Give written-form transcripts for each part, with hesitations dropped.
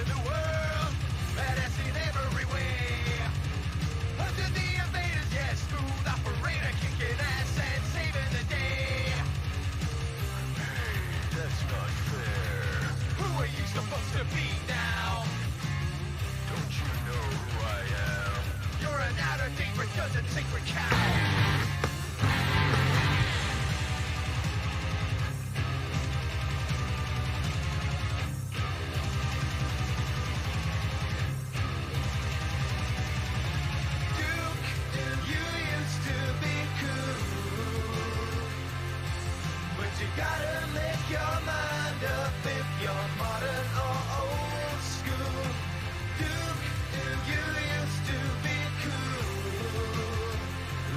the world, badass in every way. Under the invaders, yeah, smooth operator, kicking ass and saving the day. Hey, that's not fair. Who are you supposed to be now? Don't you know who I am? You're an out-of-date, redundant, sacred cow. You gotta make your mind up if you're modern or old school. Duke, you used to be cool.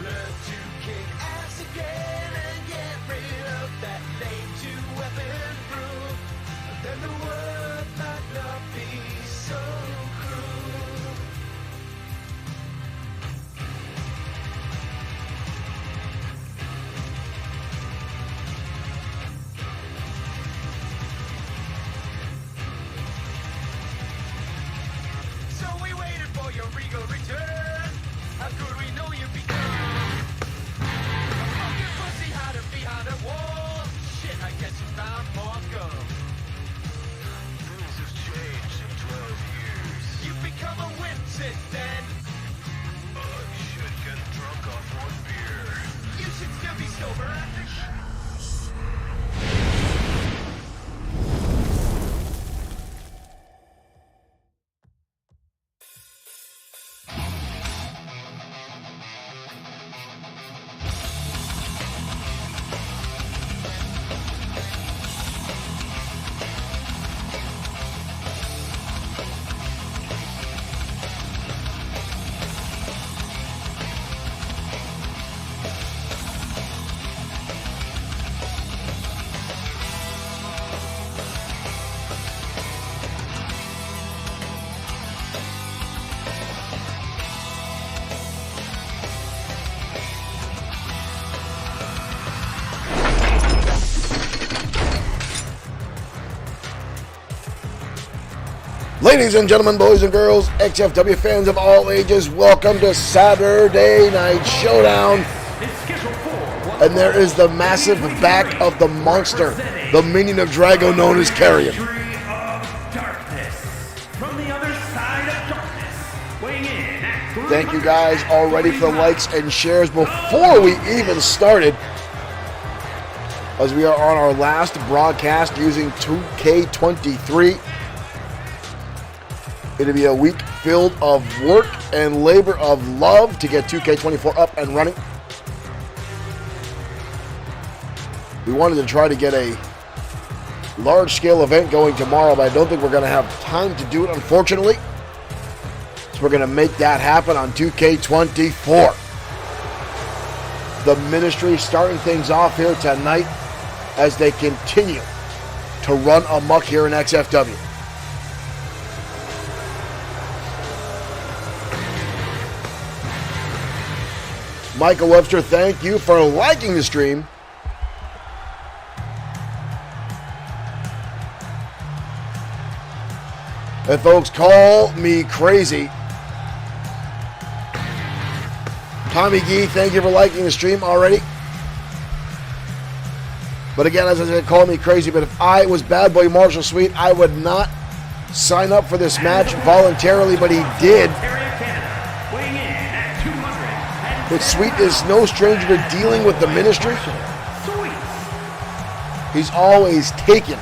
Learn to kick ass again and get rid of that lame two-weapon brew. Then the world might not be so cruel. Your regal return. How could we know you'd become a fucking pussy hiding behind a wall? Shit, I guess you found more gum. Things have changed in 12 years. You've become a wimp since then. Should get drunk off one beer. You should still be sober after Ladies and gentlemen, boys and girls, XFW fans of all ages, welcome to Saturday Night Showdown. And there is the massive back of the monster, the minion of Drago known as Carrion. Thank you guys already for the likes and shares before we even started, as we are on our last broadcast using 2K23. It'll be a week filled of work and labor of love to get 2K24 up and running. We wanted to try to get a large-scale event going tomorrow, but I don't think we're going to have time to do it, unfortunately. So we're going to make that happen on 2K24. The ministry starting things off here tonight as they continue to run amok here in XFW. Michael Webster, thank you for liking the stream. And folks, call me crazy. Tommy Gee, thank you for liking the stream already. But again, as I said, call me crazy, but if I was Bad Boy Marshall Sweet, I would not sign up for this match voluntarily, but he did. But Sweet is no stranger to dealing with the ministry. He's always taken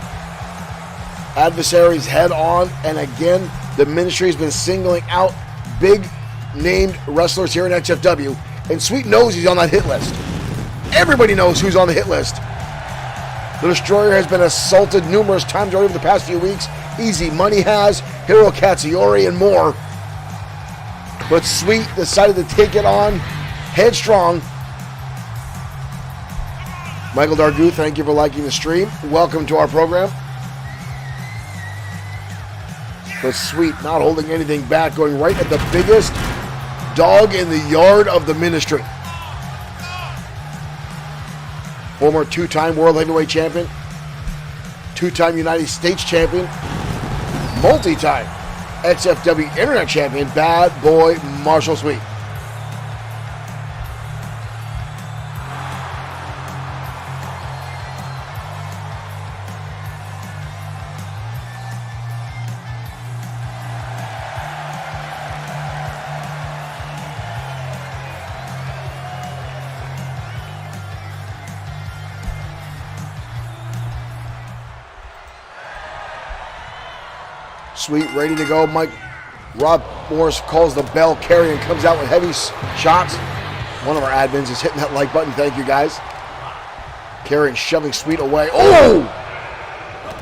adversaries head on, and again, the ministry has been singling out big named wrestlers here in XFW, and Sweet knows he's on that hit list. Everybody knows who's on the hit list. The Destroyer has been assaulted numerous times over the past few weeks. Easy Money has, Hiro Katsuyori, and more. But Sweet decided to take it on headstrong. Michael Dargu, thank you for liking the stream. Welcome to our program. But Sweet not holding anything back, going right at the biggest dog in the yard of the ministry. Former two-time World Heavyweight Champion, two-time United States Champion, multi-time XFW Internet Champion, Bad Boy Marshall Sweet. Sweet ready to go. Rob Morris calls the bell. Karrion comes out with heavy shots. One of our admins is hitting that like button. Thank you, guys. Karrion shoving Sweet away. Oh!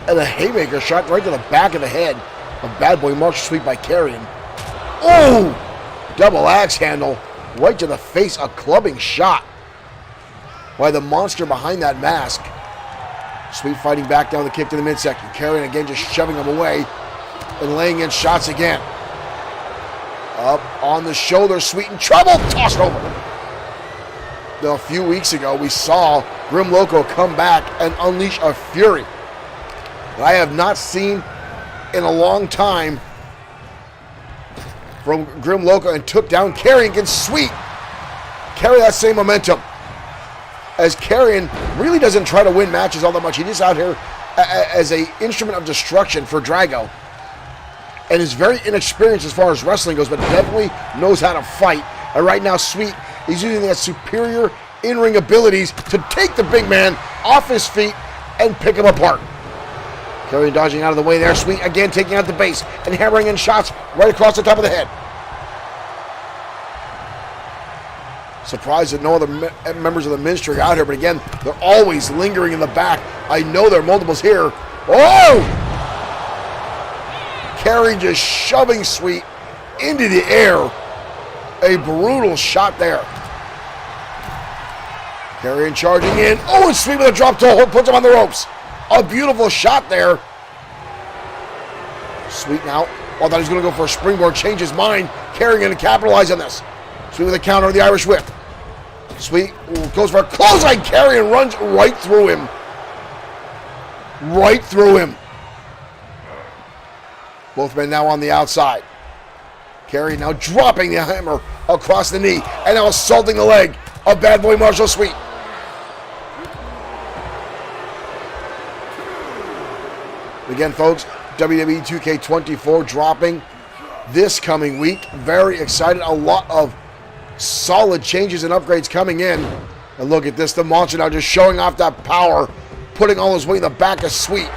And a haymaker shot right to the back of the head of Bad Boy Marshall Sweet by Karrion. Oh! Double axe handle right to the face. A clubbing shot by the monster behind that mask. Sweet fighting back down the kick to the midsection. Karrion again just shoving him away and laying in shots again. Up on the shoulder, Sweet in trouble, tossed over. Now, a few weeks ago, we saw Grim Loco come back and unleash a fury that I have not seen in a long time from Grim Loco, and took down Karrion. Can Sweet carry that same momentum? As Karrion really doesn't try to win matches all that much. He's just out here as an instrument of destruction for Drago. And is very inexperienced as far as wrestling goes, but definitely knows how to fight. And right now, Sweet is using that superior in-ring abilities to take the big man off his feet and pick him apart. Karrion dodging out of the way there. Sweet again taking out the base and hammering in shots right across the top of the head. Surprised that no other members of the ministry are out here, but again, they're always lingering in the back. I know there are multiples here. Oh! Karrion just shoving Sweet into the air. A brutal shot there. Karrion charging in. Oh, and Sweet with a drop toe puts him on the ropes. A beautiful shot there. Sweet now, I thought he was going to go for a springboard, change his mind. Karrion going to capitalize on this. Sweet with a counter of the Irish whip. Sweet goes for a clothesline. Karrion runs right through him. Right through him. Both men now on the outside. Karrion now dropping the hammer across the knee and now assaulting the leg of Bad Boy Marshall Sweet. Again, folks, WWE 2K24 dropping this coming week. Very excited. A lot of solid changes and upgrades coming in. And look at this. The monster now just showing off that power, putting all his weight in the back of Sweet.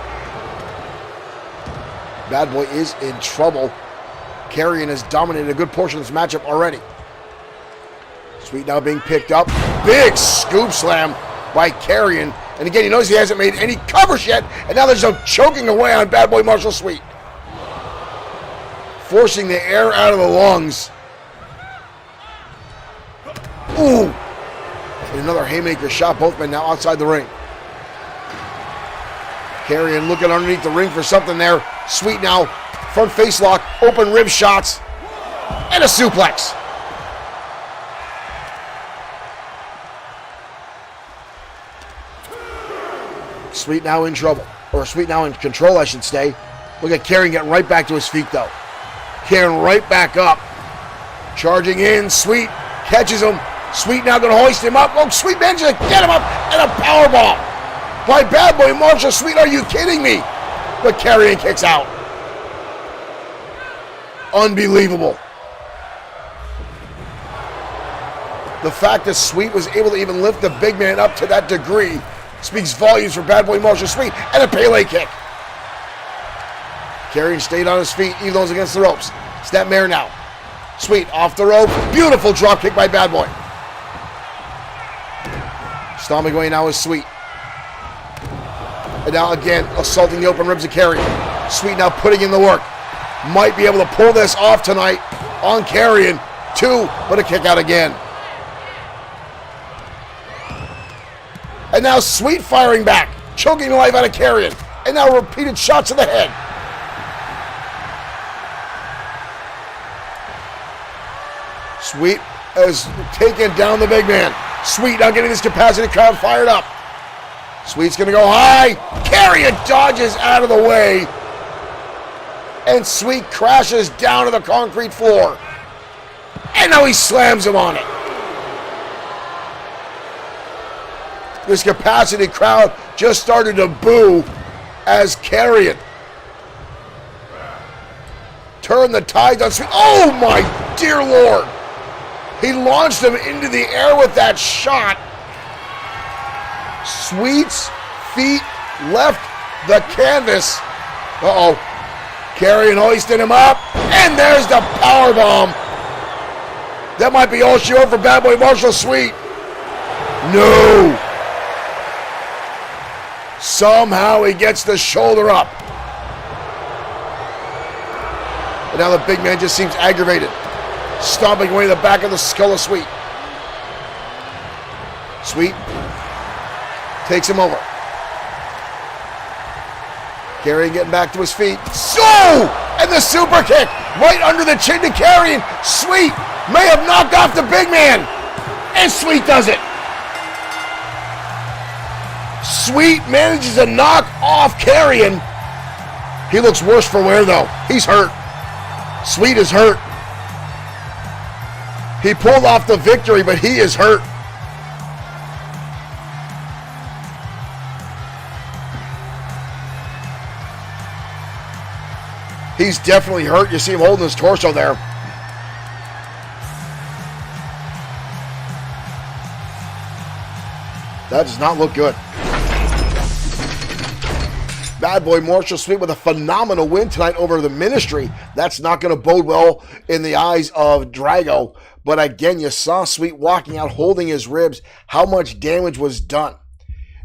Bad Boy is in trouble. Karrion has dominated a good portion of this matchup already. Sweet now being picked up. Big scoop slam by Karrion. And again, you notice he hasn't made any covers yet. And now there's no choking away on Bad Boy Marshall Sweet. Forcing the air out of the lungs. Ooh. And another haymaker shot. Both men now outside the ring. Karrion looking underneath the ring for something there. Sweet now, front face lock, open rib shots, and a suplex. Sweet now in trouble, or Sweet now in control, I should say. Look at Karrion getting right back to his feet, though. Karrion right back up, charging in. Sweet catches him. Sweet now going to hoist him up. Oh, Sweet manages to get him up, and a powerbomb by Bad Boy Marshall Sweet. Are you kidding me? But Karrion kicks out. Unbelievable. The fact that Sweet was able to even lift the big man up to that degree speaks volumes for Bad Boy Marshall Sweet. And a Pele kick. Karrion stayed on his feet, even though it was against the ropes. Snapmare now. Sweet off the rope. Beautiful drop kick by Bad Boy. Stomping away now is Sweet. And now again, assaulting the open ribs of Karrion. Sweet now putting in the work. Might be able to pull this off tonight on Karrion. Two, but a kick out again. And now Sweet firing back, choking the life out of Karrion. And now repeated shots to the head. Sweet has taken down the big man. Sweet now getting this capacity crowd fired up. Sweet's going to go high. Karrion dodges out of the way. And Sweet crashes down to the concrete floor. And now he slams him on it. This capacity crowd just started to boo as Karrion turned the tides on Sweet. Oh my dear Lord. He launched him into the air with that shot. Sweet's feet left the canvas. Uh-oh. Karrion hoisted him up. And there's the powerbomb. That might be all she wrote for Bad Boy Marshall Sweet. No. Somehow he gets the shoulder up. And now the big man just seems aggravated. Stomping away the back of the skull of Sweet. Sweet takes him over. Karrion getting back to his feet. So! And the super kick right under the chin to Karrion. Sweet may have knocked off the big man. And Sweet does it. Sweet manages to knock off Karrion. He looks worse for wear though. He's hurt. Sweet is hurt. He pulled off the victory, but he is hurt. He's definitely hurt. You see him holding his torso there. That does not look good. Bad Boy Marshall Sweet with a phenomenal win tonight over the Ministry. That's not going to bode well in the eyes of Drago. But again, you saw Sweet walking out holding his ribs. How much damage was done?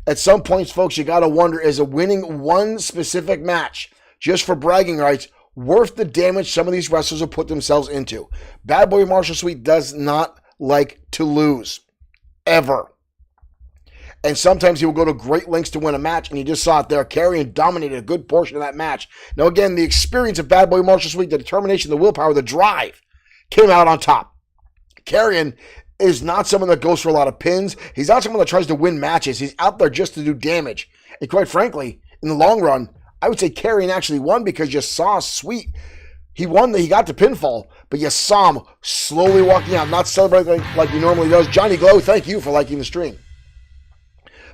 At some points, folks, you got to wonder, is a winning one specific match just for bragging rights worth the damage some of these wrestlers have put themselves into? Bad Boy Marshall Sweet does not like to lose. Ever. And sometimes he will go to great lengths to win a match, and you just saw it there. Karrion dominated a good portion of that match. Now, again, the experience of Bad Boy Marshall Sweet, the determination, the willpower, the drive, came out on top. Karrion is not someone that goes for a lot of pins. He's not someone that tries to win matches. He's out there just to do damage. And quite frankly, in the long run, I would say Karrion actually won because you saw Sweet. He won, he got the pinfall, but you saw him slowly walking out, not celebrating like he normally does. Johnny Glow, thank you for liking the stream.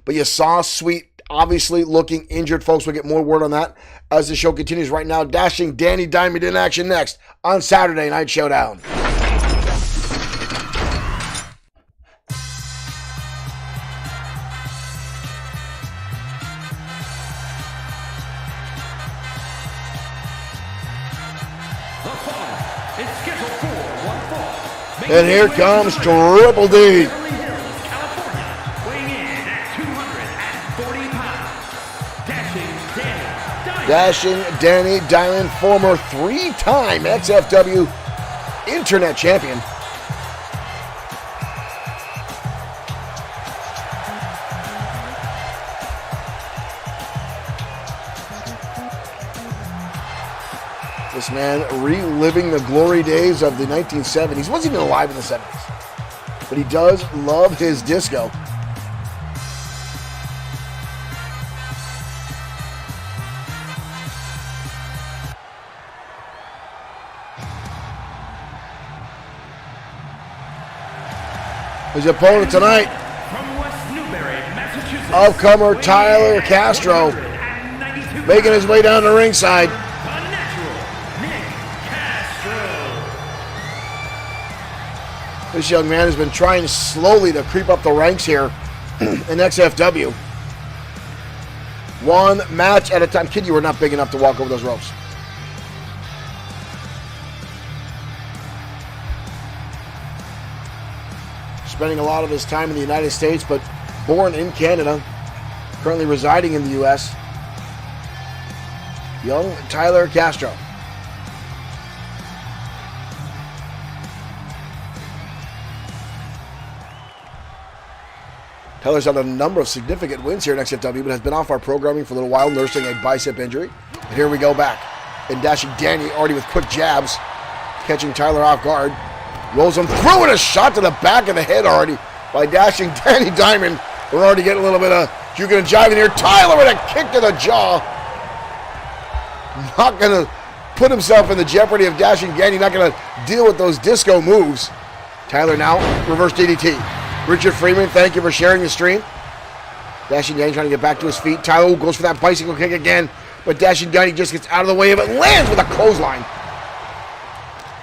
But you saw Sweet obviously looking injured, folks. We'll get more word on that as the show continues right now. Dashing Danny Diamond in action next on Saturday Night Showdown. And here comes Triple D. Dashing Danny Diamond, former three-time XFW Internet Champion. This man reliving the glory days of the 1970s. Wasn't even alive in the 70s. But he does love his disco. His opponent tonight, upcomer Tyler Castro, making his way down to ringside. This young man has been trying slowly to creep up the ranks here in XFW. One match at a time. Kid, you were not big enough to walk over those ropes. Spending a lot of his time in the United States, but born in Canada, currently residing in the U.S. Young Tyler Castro. Tyler's had a number of significant wins here in XFW, but has been off our programming for a little while, nursing a bicep injury. And here we go back. And Dashing Danny already with quick jabs, catching Tyler off guard. Rolls him through and a shot to the back of the head already by Dashing Danny Diamond. We're already getting a little bit of juking and jiving here. Tyler with a kick to the jaw. Not going to put himself in the jeopardy of Dashing Danny not going to deal with those disco moves. Tyler now, reverse DDT. Richard Freeman, thank you for sharing the stream. Dashing Danny trying to get back to his feet. Tyler goes for that bicycle kick again, but Dashing Danny just gets out of the way of it, lands with a clothesline.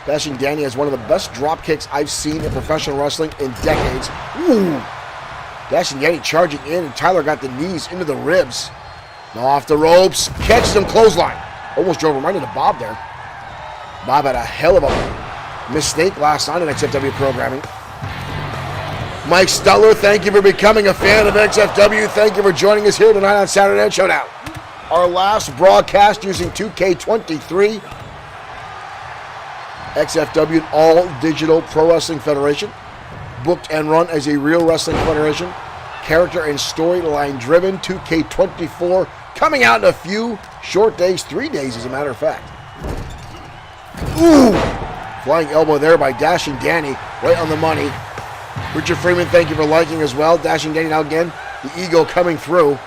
Dashing Danny has one of the best drop kicks I've seen in professional wrestling in decades. Ooh. Dashing Danny charging in, and Tyler got the knees into the ribs. Now off the ropes, catches him, clothesline. Almost drove him right into Bob there. Bob had a hell of a mistake last night in XFW programming. Mike Stuller, thank you for becoming a fan of XFW. Thank you for joining us here tonight on Saturday Night Showdown. Our last broadcast using 2K23. XFW, All Digital Pro Wrestling Federation. Booked and run as a real wrestling federation. Character and storyline driven. 2K24 coming out in a few short days, 3 days as a matter of fact. Ooh! Flying elbow there by Dashing Danny, right on the money. Richard Freeman, thank you for liking as well. Dashing Danny now again, the ego coming through.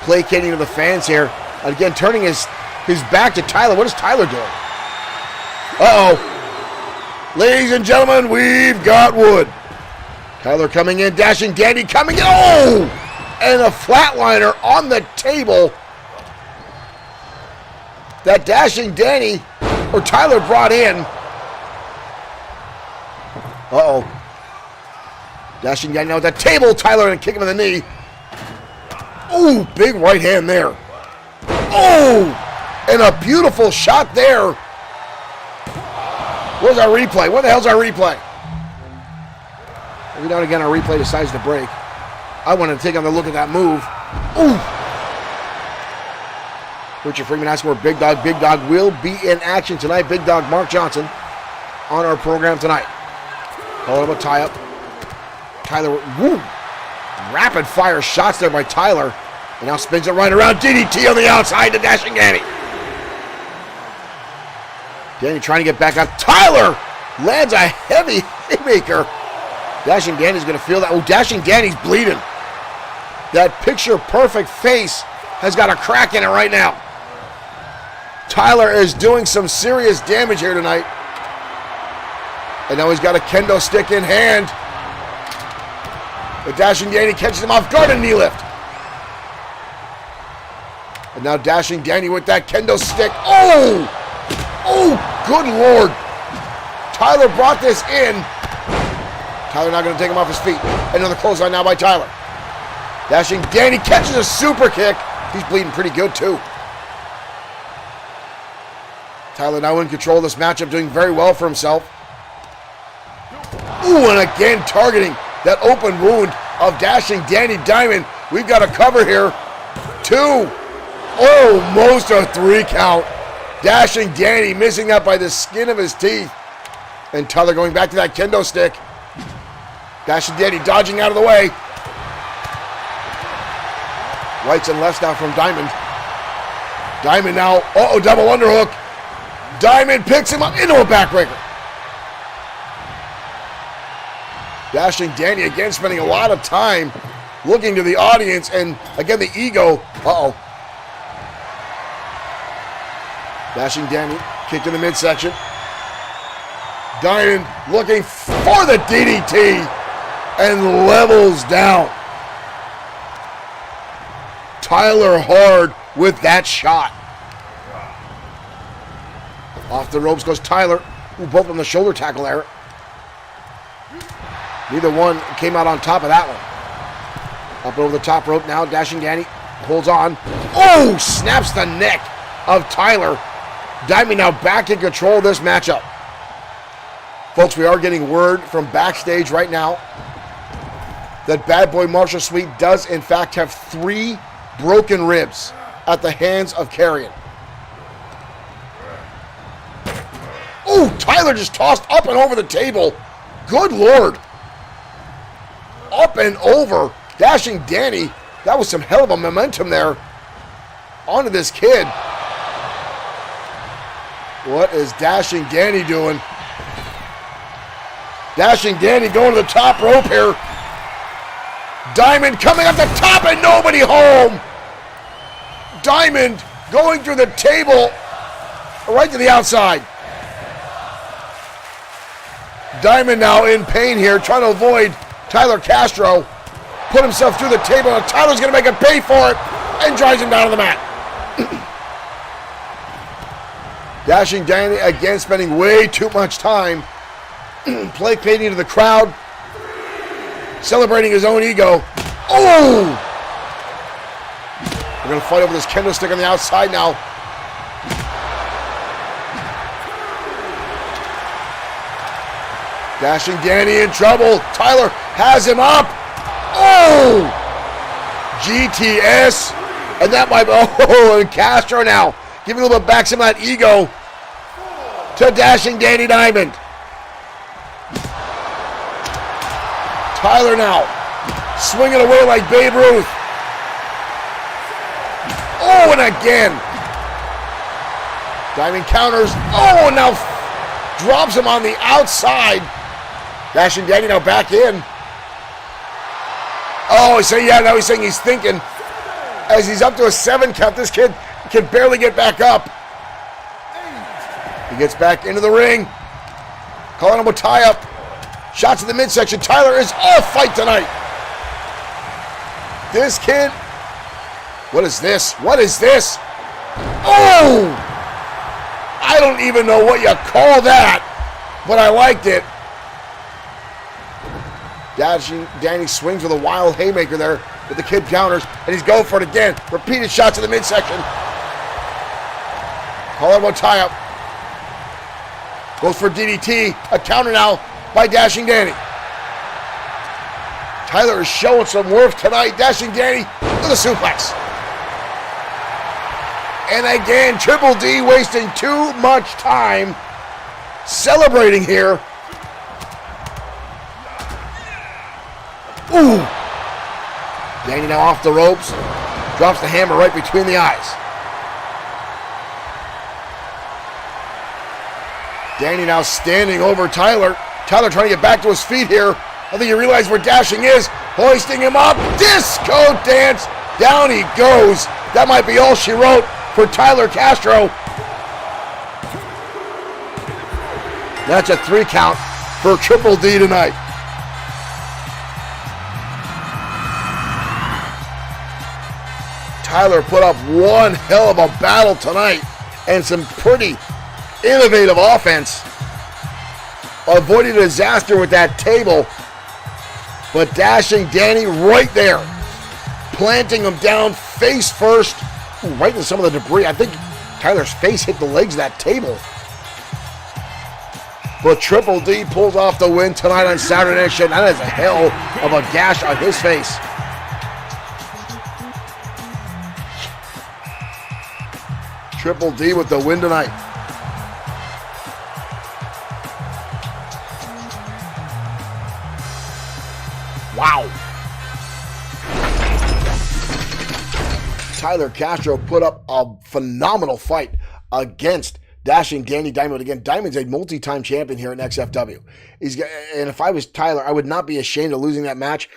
Placating to the fans here. Again, turning his back to Tyler. What is Tyler doing? Uh-oh. Ladies and gentlemen, we've got wood. Tyler coming in, Dashing Danny coming in. Oh! And a flatliner on the table that Dashing Danny, or Tyler, brought in. Uh-oh. Dashing Danny now at the table. Tyler and kick him in the knee. Ooh, big right hand there. Oh! And a beautiful shot there. Where's our replay? Where the hell's our replay? Every now and again, our replay decides to break. I wanted to take another look at that move. Ooh! Richard Freeman asking where Big Dog. Big Dog will be in action tonight. Big Dog Mark Johnson on our program tonight. Hold up a tie-up. Tyler, woo! Rapid fire shots there by Tyler. And now spins it right around. DDT on the outside to Dashing Danny. Danny trying to get back up. Tyler lands a heavy haymaker. Dashing Danny's going to feel that. Oh, Dashing Danny's bleeding. That picture-perfect face has got a crack in it right now. Tyler is doing some serious damage here tonight. And now he's got a kendo stick in hand. But Dashing Danny catches him off guard and knee lift. And now Dashing Danny with that kendo stick. Oh! Oh, good Lord. Tyler brought this in. Tyler not going to take him off his feet. Another clothesline now by Tyler. Dashing Danny catches a super kick. He's bleeding pretty good too. Tyler now in control of this matchup, doing very well for himself. Ooh, and again targeting that open wound of Dashing Danny Diamond. We've got a cover here. 2. Almost a 3 count. Dashing Danny missing that by the skin of his teeth. And Tyler going back to that kendo stick. Dashing Danny dodging out of the way. Rights and lefts now from Diamond. Diamond now, double underhook. Diamond picks him up into a backbreaker. Dashing Danny again spending a lot of time looking to the audience, and again the ego. Dashing Danny kicked in the midsection. Diamond looking for the DDT and levels down. Tyler hard with that shot. Off the ropes goes Tyler. Ooh, both on the shoulder tackle there. Neither one came out on top of that one. Up over the top rope now. Dashing Danny holds on. Oh, snaps the neck of Tyler. Diamond now back in control of this matchup. Folks, we are getting word from backstage right now that Bad Boy Marshall Sweet does in fact have 3 broken ribs at the hands of Carrion. Oh, Tyler just tossed up and over the table. Good Lord. Up and over. Dashing Danny. That was some hell of a momentum there onto this kid. What is Dashing Danny doing? Dashing Danny going to the top rope here. Diamond coming up the top and nobody home. Diamond going through the table right to the outside. Diamond now in pain here, trying to avoid Tyler Castro. Put himself through the table, and Tyler's going to make him pay for it and drives him down to the mat. Dashing Danny again, spending way too much time placating to the crowd, celebrating his own ego. Oh! We're going to fight over this kendo stick on the outside now. Dashing Danny in trouble. Tyler has him up. Oh! GTS. And that might be, oh, and Castro now giving a little bit back some of that ego to Dashing Danny Diamond. Tyler now swinging away like Babe Ruth. Oh, and again. Diamond counters. Oh, and now drops him on the outside. Dashing Danny now back in. Oh, so yeah, now he's saying he's thinking. As he's up to a 7 count, this kid can barely get back up. He gets back into the ring. Calling him a tie-up. Shots in the midsection. Tyler is off fight tonight. This kid. What is this? What is this? Oh! I don't even know what you call that, but I liked it. Dashing Danny swings with a wild haymaker there, but the kid counters, and he's going for it again. Repeated shots in the midsection. Call him a tie-up. Goes for DDT. A counter now by Dashing Danny. Tyler is showing some worth tonight. Dashing Danny with a suplex. And again, Triple D wasting too much time celebrating here. Ooh! Danny now off the ropes. Drops the hammer right between the eyes. Danny now standing over Tyler. Tyler trying to get back to his feet here. I think he realized where Dashing is. Hoisting him up. Disco dance. Down he goes. That might be all she wrote for Tyler Castro. That's a 3 count for Triple D tonight. Tyler put up one hell of a battle tonight and some pretty innovative offense. Avoided a disaster with that table, but Dashing Danny right there, planting him down face first. Ooh, right into some of the debris. I think Tyler's face hit the legs of that table. But Triple D pulls off the win tonight on Saturday Night Showdown. That is a hell of a gash on his face. Triple D with the win tonight. Wow. Tyler Castro put up a phenomenal fight against Dashing Danny Diamond. Again, Diamond's a multi-time champion here in XFW. And if I was Tyler, I would not be ashamed of losing that match.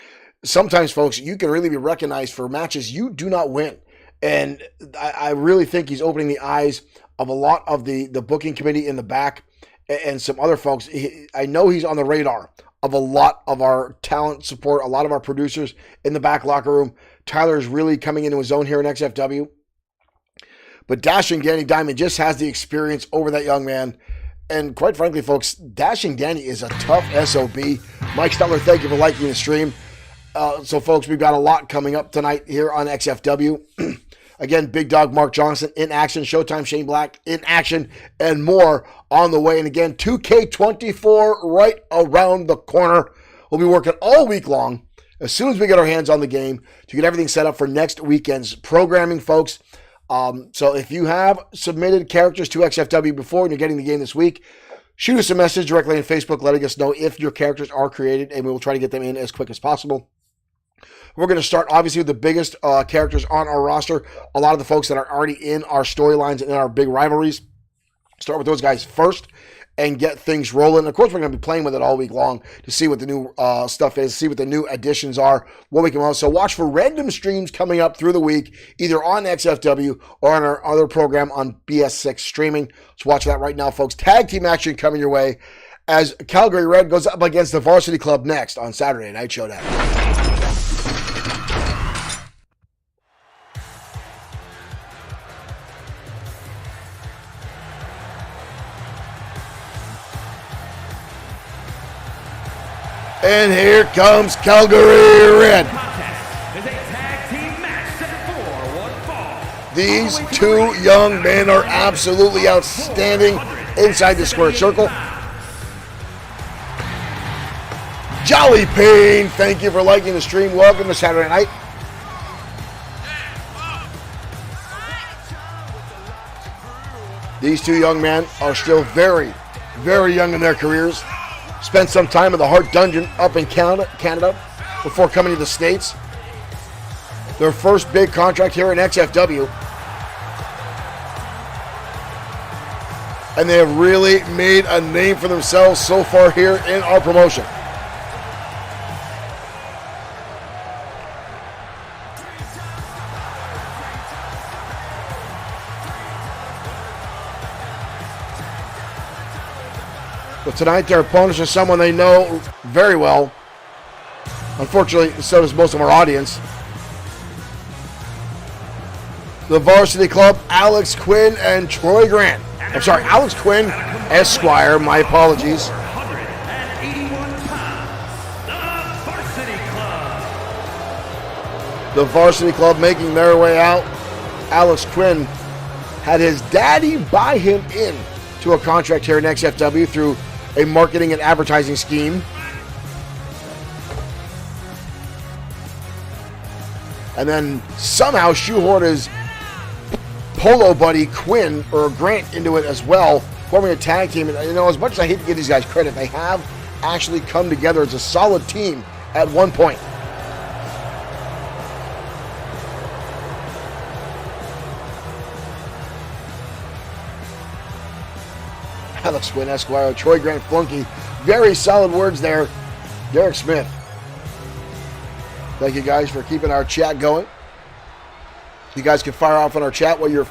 Sometimes, folks, you can really be recognized for matches you do not win. And I really think he's opening the eyes of a lot of the booking committee in the back and some other folks. I know he's on the radar of a lot of our talent support, a lot of our producers in the back locker room. Tyler is really coming into his own here in XFW. But Dashing Danny Diamond just has the experience over that young man. And quite frankly, folks, Dashing Danny is a tough SOB. Mike Stutler, thank you for liking the stream. So, folks, we've got a lot coming up tonight here on XFW. Again, Big Dog Mark Johnson in action, Showtime Shane Black in action, and more on the way. And again, 2K24 right around the corner. We'll be working all week long as soon as we get our hands on the game to get everything set up for next weekend's programming, folks. So if you have submitted characters to XFW before and you're getting the game this week, shoot us a message directly on Facebook letting us know if your characters are created, and we will try to get them in as quick as possible. We're going to start, obviously, with the biggest characters on our roster. A lot of the folks that are already in our storylines and in our big rivalries. Start with those guys first. and get things rolling. Of course, we're going to be playing with it all week long to see what the new stuff is, see what the new additions are, what we can want. So watch for random streams coming up through the week, either on XFW or on our other program on BS6 streaming. So watch that right now, folks. Tag team action coming your way as Calgary Red goes up against the Varsity Club next on Saturday Night Showdown. And here comes Calgary Red. These two young men are absolutely outstanding inside the square circle. Jolly Payne, thank you for liking the stream. Welcome to Saturday night. These two young men are still very, very young in their careers. Spent some time in the Hart Dungeon up in Canada before coming to the States. Their first big contract here in XFW. And they have really made a name for themselves so far here in our promotion. But tonight their opponents are someone they know very well. Unfortunately, so does most of our audience. The Varsity Club, Alex Quinn and Troy Grant. I'm sorry, Alex Quinn, Esquire, my apologies. 181 pounds, the Varsity Club. The Varsity Club making their way out. Alex Quinn had his daddy buy him in to a contract here in XFW through a marketing and advertising scheme. And then somehow shoehorned his polo buddy Quinn or Grant into it as well, forming a tag team. And as much as I hate to give these guys credit, they have actually come together as a solid team at one point. Alex Quinn, Esquire, Troy Grant, Flunky. Very solid words there. Derek Smith. Thank you guys for keeping our chat going. You guys can fire off on our chat what your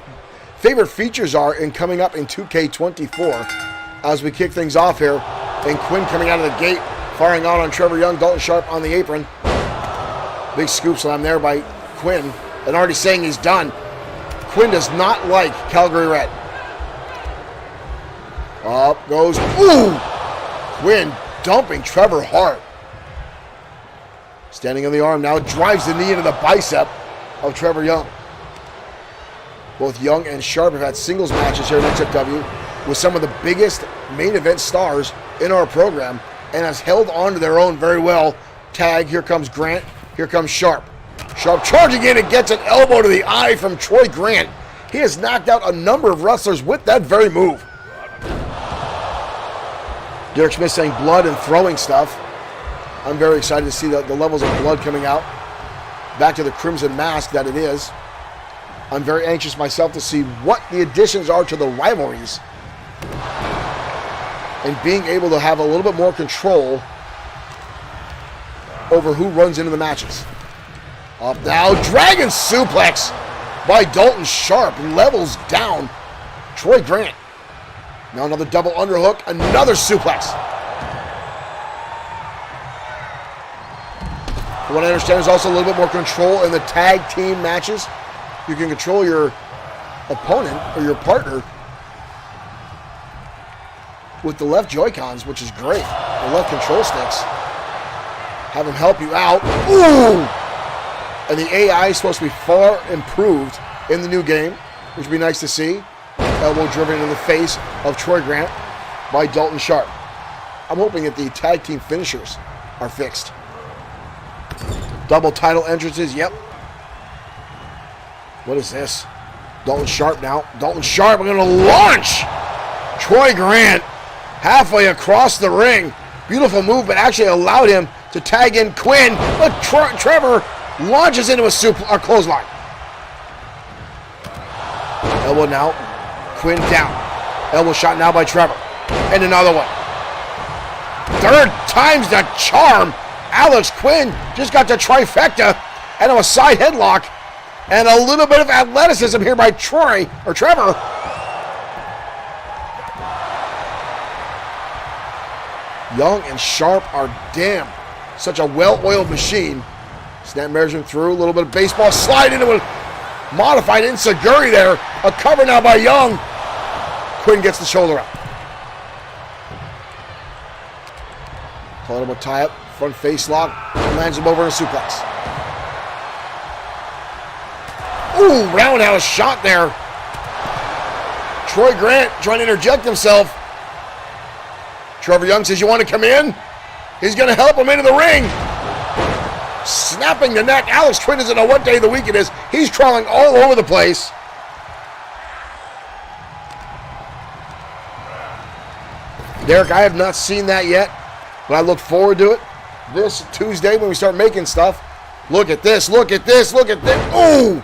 favorite features are in coming up in 2K24 as we kick things off here. And Quinn coming out of the gate, firing out on Trevor Young, Dalton Sharp on the apron. Big scoop slam there by Quinn. And already saying he's done. Quinn does not like Calgary Red. Up goes, ooh! Quinn dumping Trevor hard. Standing on the arm now, drives the knee into the bicep of Trevor Young. Both Young and Sharp have had singles matches here in XFW with some of the biggest main event stars in our program and has held on to their own very well. Tag, here comes Grant, here comes Sharp. Sharp charging in and gets an elbow to the eye from Troy Grant. He has knocked out a number of wrestlers with that very move. Derek Smith saying blood and throwing stuff. I'm very excited to see the levels of blood coming out. Back to the Crimson Mask that it is. I'm very anxious myself to see what the additions are to the rivalries. And being able to have a little bit more control over who runs into the matches. Up now, Dragon Suplex by Dalton Sharp. Levels down Troy Grant. Now another double underhook, another suplex. What I understand is also a little bit more control in the tag team matches. You can control your opponent or your partner with the left Joy-Cons, which is great. The left control sticks. Have them help you out. Ooh! And the AI is supposed to be far improved in the new game, which would be nice to see. Elbow driven into the face of Troy Grant by Dalton Sharp. I'm hoping that the tag team finishers are fixed. Double title entrances, yep. What is this? Dalton Sharp now. Dalton Sharp, we're going to launch Troy Grant halfway across the ring. Beautiful move, but actually allowed him to tag in Quinn. But Trevor launches into a clothesline. Elbow now. Quinn down. Elbow shot now by Trevor. And another one. Third time's the charm. Alex Quinn just got the trifecta and a side headlock. And a little bit of athleticism here by Trevor. Young and Sharp are damn such a well-oiled machine. Snap measurement through, a little bit of baseball slide into a modified Insaguri there. A cover now by Young. Quinn gets the shoulder up. Call him a tie-up, front face lock, lands him over in a suplex. Ooh, roundhouse shot there. Troy Grant trying to interject himself. Trevor Young says, you want to come in? He's going to help him into the ring. Snapping the neck. Alex Quinn doesn't know what day of the week it is. He's crawling all over the place. Derek, I have not seen that yet, but I look forward to it this Tuesday when we start making stuff. Look at this, look at this, look at this. Ooh!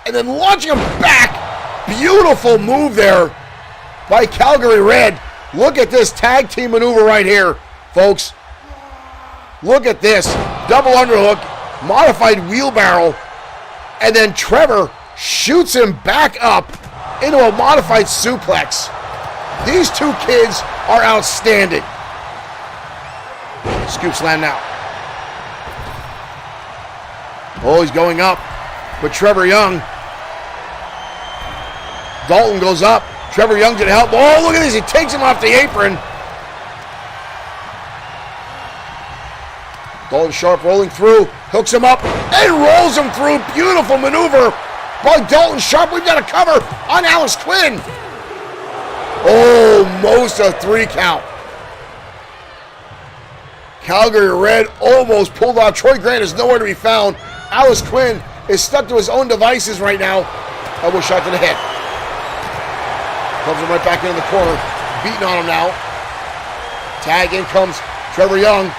And then launching him back. Beautiful move there by Calgary Red. Look at this tag team maneuver right here, folks. Look at this. Double underhook, modified wheelbarrow, and then Trevor shoots him back up into a modified suplex. These two kids are outstanding. Scoop slam now. Oh, he's going up. But Trevor Young. Dalton goes up. Trevor Young to help. Oh, look at this. He takes him off the apron. Dalton Sharp rolling through. Hooks him up and rolls him through. Beautiful maneuver by Dalton Sharp. We've got a cover on Alex Quinn. Almost a 3 count. Calgary Red almost pulled out. Troy Grant is nowhere to be found. Alex Quinn is stuck to his own devices right now. Elbow shot to the head. Comes him right back into the corner. Beating on him now. Tag in comes Trevor Young.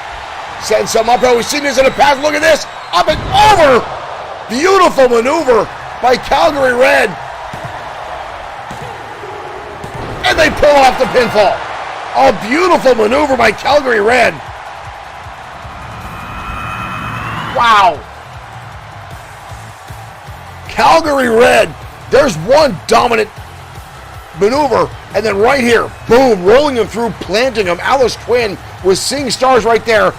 Setting something up. Oh, we've seen this in the past. Look at this. Up and over. Beautiful maneuver by Calgary Red. And they pull off the pinfall. A beautiful maneuver by Calgary Red. Wow. Calgary Red. There's one dominant maneuver. And then right here, boom, rolling him through, planting him. Alex Quinn was seeing stars right there.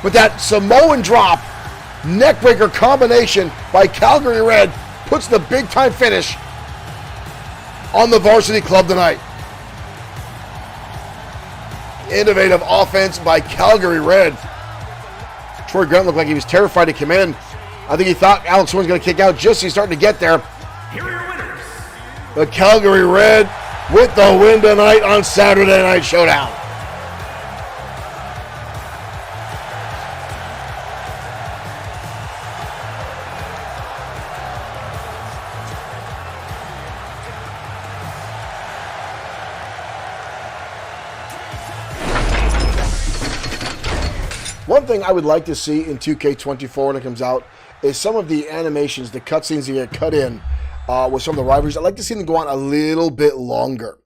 But that Samoan drop, neckbreaker combination by Calgary Red puts the big-time finish on the Varsity Club tonight. Innovative offense by Calgary Red. Troy Grant looked like he was terrified to come in. I think he thought Alex Quinn was going to kick out just as he's starting to get there. Here are your winners. The Calgary Red with the win tonight on Saturday Night Showdown. One thing I would like to see in 2K24 when it comes out is some of the animations, the cutscenes that get cut in with some of the rivalries. I'd like to see them go on a little bit longer.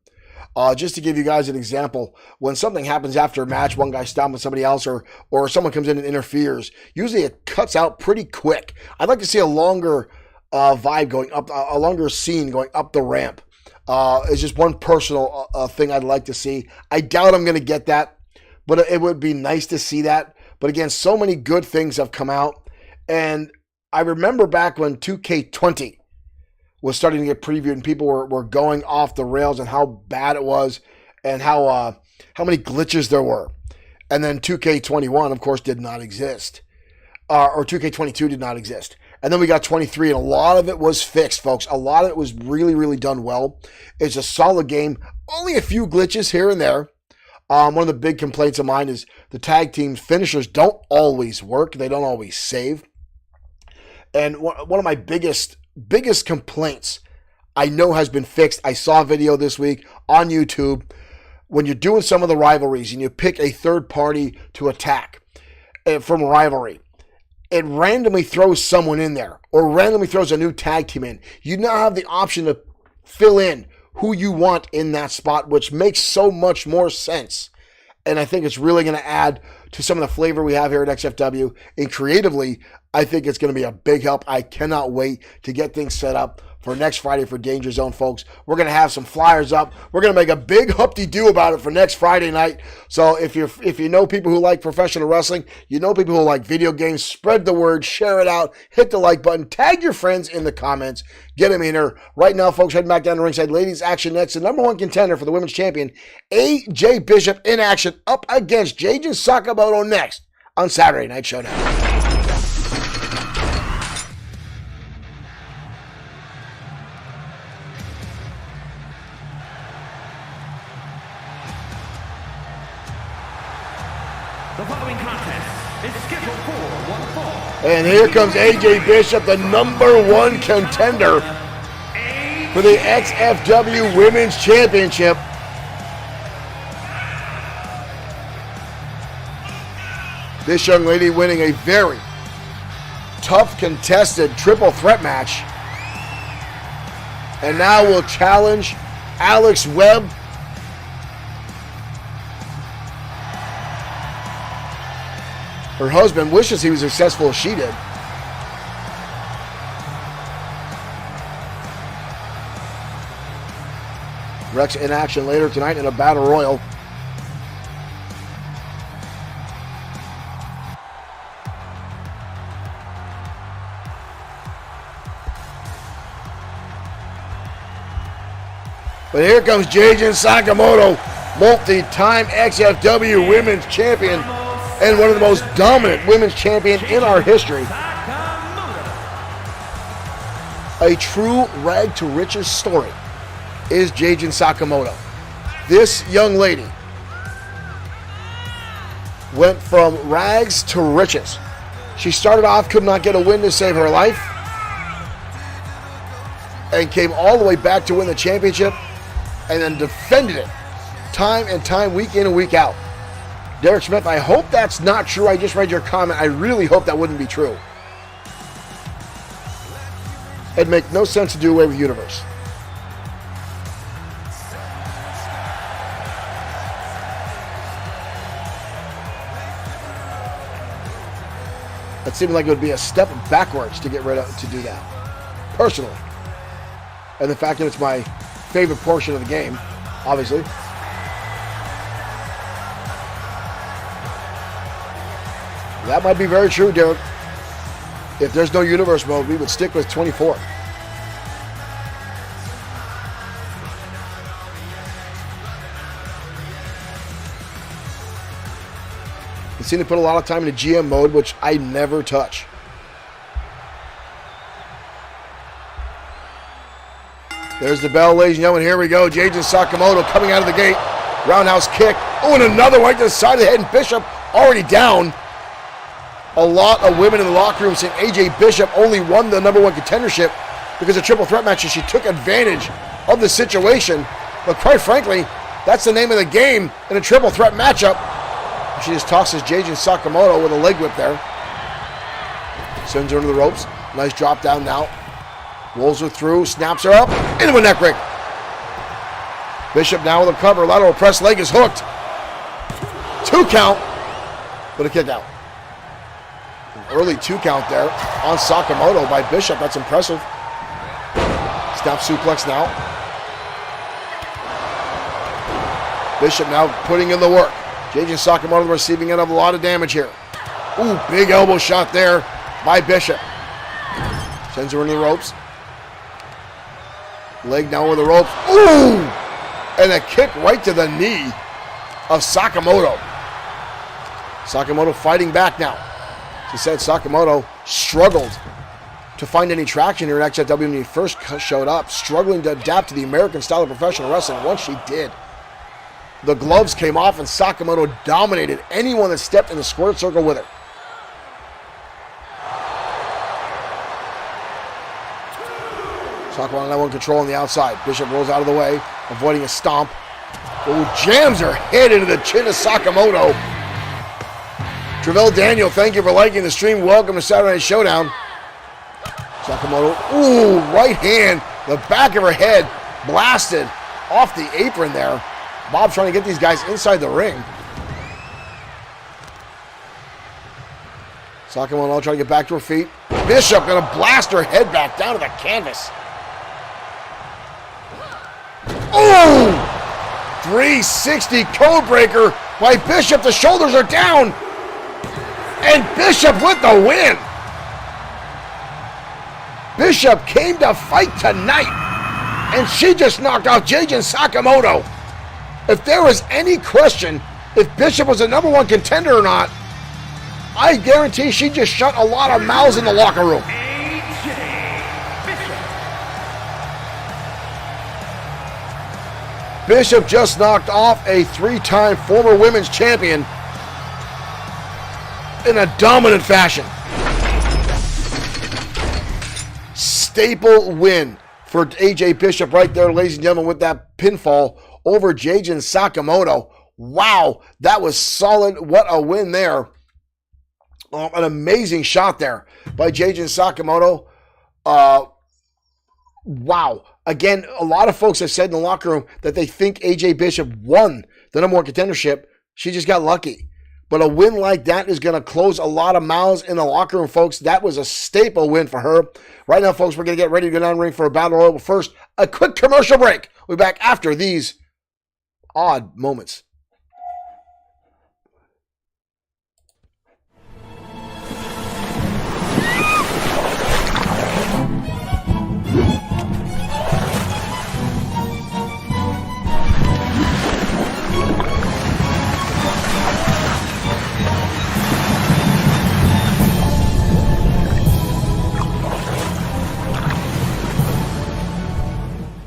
Just to give you guys an example, when something happens after a match, one guy stomping somebody else, or someone comes in and interferes, usually it cuts out pretty quick. I'd like to see a longer vibe going up, a longer scene going up the ramp. It's just one personal thing I'd like to see. I doubt I'm going to get that, but it would be nice to see that. But again, so many good things have come out. And I remember back when 2K20 was starting to get previewed and people were going off the rails and how bad it was and how many glitches there were. And then 2K21, of course, did not exist. Or 2K22 did not exist. And then we got 23, and a lot of it was fixed, folks. A lot of it was really, really done well. It's a solid game. Only a few glitches here and there. One of the big complaints of mine is the tag team finishers don't always work. They don't always save. And one of my biggest complaints I know has been fixed. I saw a video this week on YouTube. When you're doing some of the rivalries and you pick a third party to attack from a rivalry, it randomly throws someone in there or randomly throws a new tag team in. You now have the option to fill in who you want in that spot, which makes so much more sense. And I think it's really going to add to some of the flavor we have here at XFW. And creatively, I think it's going to be a big help. I cannot wait to get things set up for next Friday for Danger Zone, folks. We're going to have some flyers up. We're going to make a big hoop-de-doo about it for next Friday night. So if you know people who like professional wrestling, you know people who like video games, spread the word, share it out, hit the like button, tag your friends in the comments, get them in here. Right now, folks, heading back down to ringside. Ladies action next. The number one contender for the women's champion, AJ Bishop, in action up against Jade Sakamoto next on Saturday Night Showdown. The following contest is scheduled for one fall. And here comes AJ Bishop, the number one contender for the XFW Women's Championship. This young lady winning a very tough, contested triple threat match. And now will challenge Alex Webb. Her husband wishes he was as successful as she did. Rex in action later tonight in a battle royal. But here comes Jade Sakamoto, multi-time XFW Women's Champion and one of the most dominant women's champion in our history. A true rag to riches story is Jade Sakamoto. This young lady went from rags to riches. She started off, could not get a win to save her life, and came all the way back to win the championship, and then defended it time and time, week in and week out. Derek Smith, I hope that's not true. I just read your comment. I really hope that wouldn't be true. It'd make no sense to do away with Universe. It seemed like it would be a step backwards to get rid of, to do that, personally. And the fact that it's my favorite portion of the game, obviously. That might be very true, Derek. If there's no universe mode, we would stick with 24. They seem to put a lot of time into GM mode, which I never touch. There's the bell, ladies and gentlemen. Here we go. Jade Sakamoto coming out of the gate. Roundhouse kick. Oh, and another right to the side of the head, and Bishop already down. A lot of women in the locker room saying AJ Bishop only won the number one contendership because of triple threat matches. She took advantage of the situation. But quite frankly, that's the name of the game in a triple threat matchup. She just tosses Jade Sakamoto with a leg whip there. Sends her into the ropes. Nice drop down now. Rolls her through, snaps her up, into a neck break. Bishop now with a cover. Lateral press leg is hooked. 2 count, but a kick out. Early 2 count there on Sakamoto by Bishop. That's impressive. Snap suplex now. Bishop now putting in the work. Jade Sakamoto receiving end of a lot of damage here. Ooh, big elbow shot there by Bishop. Sends her into the ropes. Leg now with the ropes. Ooh! And a kick right to the knee of Sakamoto. Sakamoto fighting back now. She said Sakamoto struggled to find any traction here at XFW when he first showed up, struggling to adapt to the American style of professional wrestling. Once she did, the gloves came off and Sakamoto dominated anyone that stepped in the squared circle with her. Sakamoto now in control on the outside. Bishop rolls out of the way, avoiding a stomp. Oh, jams her head into the chin of Sakamoto. Travell Daniel, thank you for liking the stream. Welcome to Saturday Night Showdown. Sakamoto, ooh, right hand, the back of her head blasted off the apron there. Bob trying to get these guys inside the ring. Sakamoto trying to get back to her feet. Bishop gonna blast her head back down to the canvas. Oh! 360 code breaker by Bishop. The shoulders are down. And Bishop with the win. Bishop came to fight tonight. And she just knocked out Jayden Sakamoto. If there was any question if Bishop was the #1 contender or not, I guarantee she just shut a lot of mouths in the locker room. Bishop just knocked off a 3-time former women's champion in a dominant fashion. Staple win for AJ Bishop right there, ladies and gentlemen, with that pinfall over Jayden Sakamoto. Wow, that was solid. What a win there. An amazing shot there by Jayden Sakamoto. Wow. Again, a lot of folks have said in the locker room that they think AJ Bishop won the #1 contendership. She just got lucky. But a win like that is going to close a lot of mouths in the locker room, folks. That was a staple win for her. Right now, folks, we're going to get ready to go down the ring for a battle royal. But first, a quick commercial break. We'll be back after these odd moments.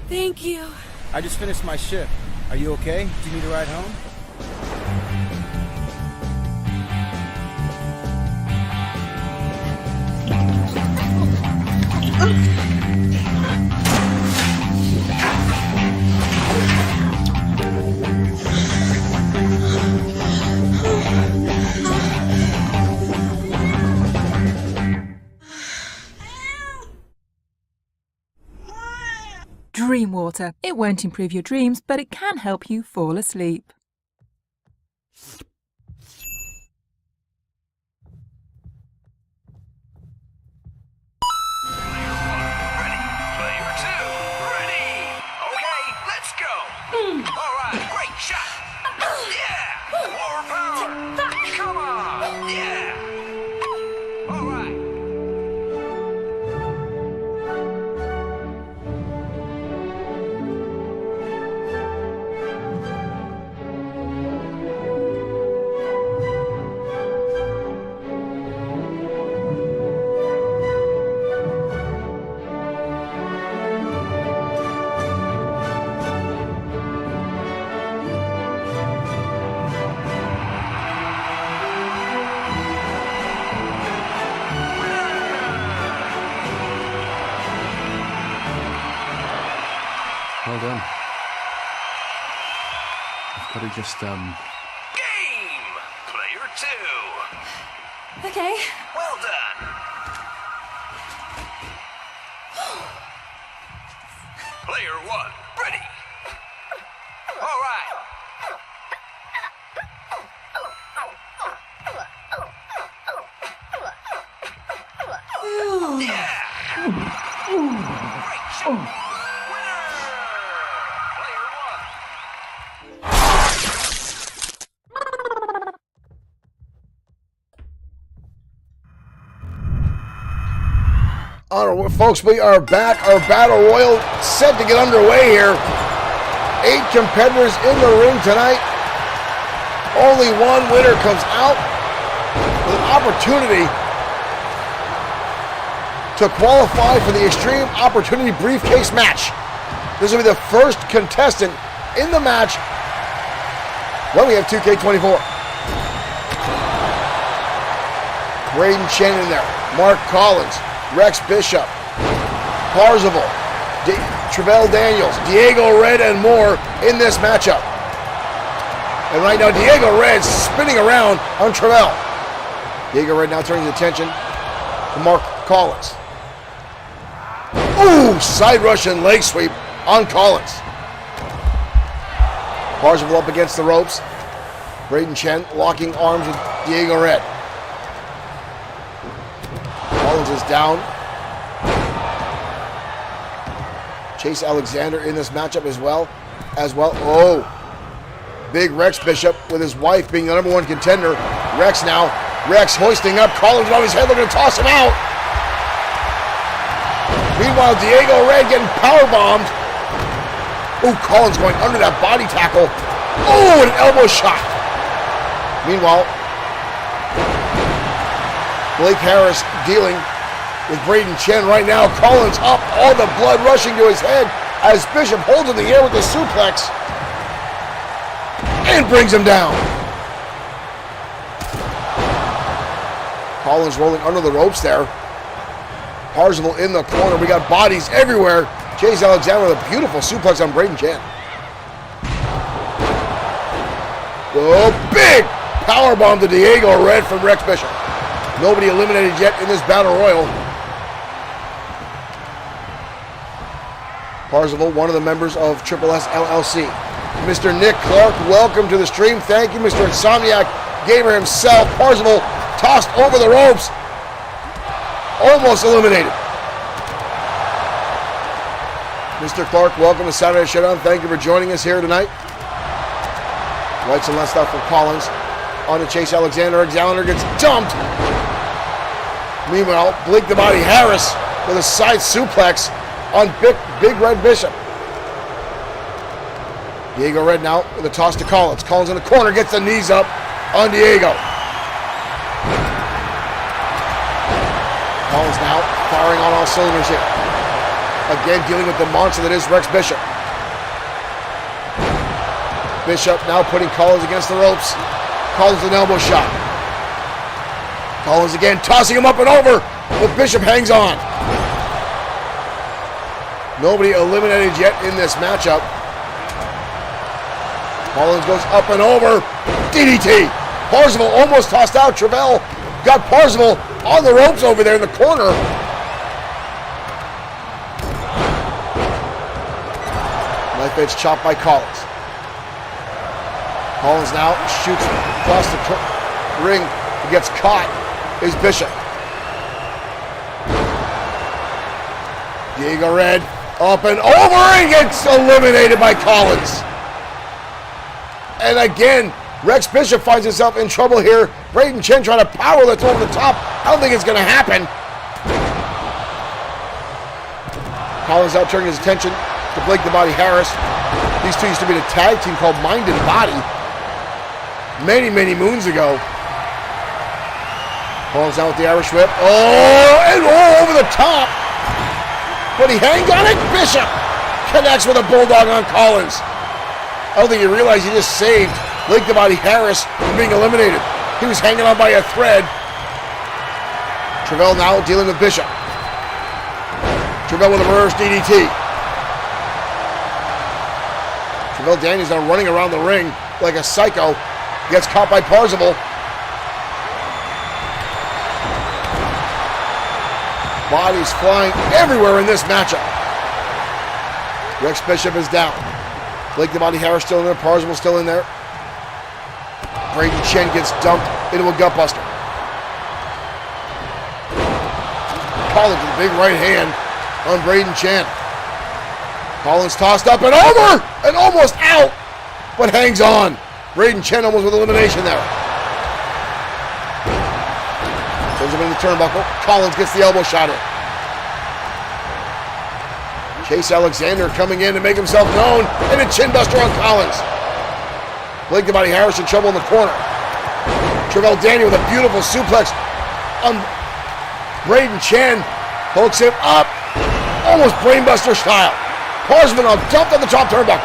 Thank you. I just finished my shift. Are you okay? Do you need a ride home? Dream Water. It won't improve your dreams, but it can help you fall asleep. Well done. I've got to just, Game! Player 2. Okay. Well done. Player 1, ready. All right. Yeah. Great shot. Winner. Player 1. All right, folks, we are back. Our battle royal set to get underway here. 8 competitors in the ring tonight. Only one winner comes out with an opportunity to qualify for the Extreme Opportunity Briefcase match. This will be the first contestant in the match when we have 2K24. Braden Shannon in there, Mark Collins, Rex Bishop, Parzival, Travell Daniels, Diego Red, and more in this matchup. And right now, Diego Red spinning around on Travell. Diego Red now turning his attention to Mark Collins. Ooh, side rush and leg sweep on Collins. Parzival up against the ropes. Braden Chen locking arms with Diego Red. Collins is down. Chase Alexander in this matchup as well. Oh, big Rex Bishop with his wife being the number one contender. Rex now. Rex hoisting up Collins above his head, looking to toss him out. Meanwhile, Diego Red getting powerbombed. Oh, Collins going under that body tackle. Oh, an elbow shot. Meanwhile, Blake Harris dealing with Braden Chen right now. Collins up, all the blood rushing to his head as Bishop holds in the air with the suplex and brings him down. Collins rolling under the ropes there. Parzival in the corner. We got bodies everywhere. Chase Alexander with a beautiful suplex on Braden Chen. Oh, big powerbomb to Diego Red from Rex Bishop. Nobody eliminated yet in this Battle Royal. Parzival, one of the members of Triple S LLC. Mr. Nick Clark, welcome to the stream. Thank you, Mr. Insomniac Gamer himself. Parzival tossed over the ropes. Almost eliminated. Mr. Clark, welcome to Saturday Showdown. Thank you for joining us here tonight. Right and left stuff from Collins. On to Chase Alexander. Alexander gets dumped. Meanwhile, Blake the Body Harris with a side suplex on Big Red Bishop. Diego Red now with a toss to Collins. Collins in the corner, gets the knees up on Diego. Collins now firing on all cylinders here. Again, dealing with the monster that is Rex Bishop. Bishop now putting Collins against the ropes. Collins with an elbow shot. Collins again tossing him up and over, but Bishop hangs on. Nobody eliminated yet in this matchup. Collins goes up and over. DDT. Parzival almost tossed out. Travell got Parzival on the ropes over there in the corner. Knife edge chop by Collins. Collins now shoots across the ring. He gets caught. Is Bishop. Diego Red up and over and gets eliminated by Collins. And again, Rex Bishop finds himself in trouble here. Braden Chen trying to power lift over the top. I don't think it's going to happen. Collins now turning his attention to Blake the Body Harris. These two used to be a tag team called Mind and Body many, many moons ago. Collins out with the Irish whip. Oh, and over the top. But he hangs on it. Bishop connects with a bulldog on Collins. I don't think you realize he just saved Blake the Body Harris from being eliminated. He was hanging on by a thread. Travell now dealing with Bishop. Travell with a reverse DDT. Travell Daniels now running around the ring like a psycho. Gets caught by Parzival. Bodies flying everywhere in this matchup. Rex Bishop is down. Blake the Body Harris still in there. Parzival still in there. Braden Chen gets dumped into a gutbuster. Collins with a big right hand on Braden Chen. Collins tossed up and over and almost out, but hangs on. Braden Chen almost with elimination there. Turns him into the turnbuckle. Collins gets the elbow shot in. Chase Alexander coming in to make himself known, and a chin buster on Collins. Blake the Body Harris in trouble in the corner. Travell Daniel with a beautiful suplex on Braden Chen. Hooks him up, almost brainbuster style. Parzival now dumped on the top turnbuckle.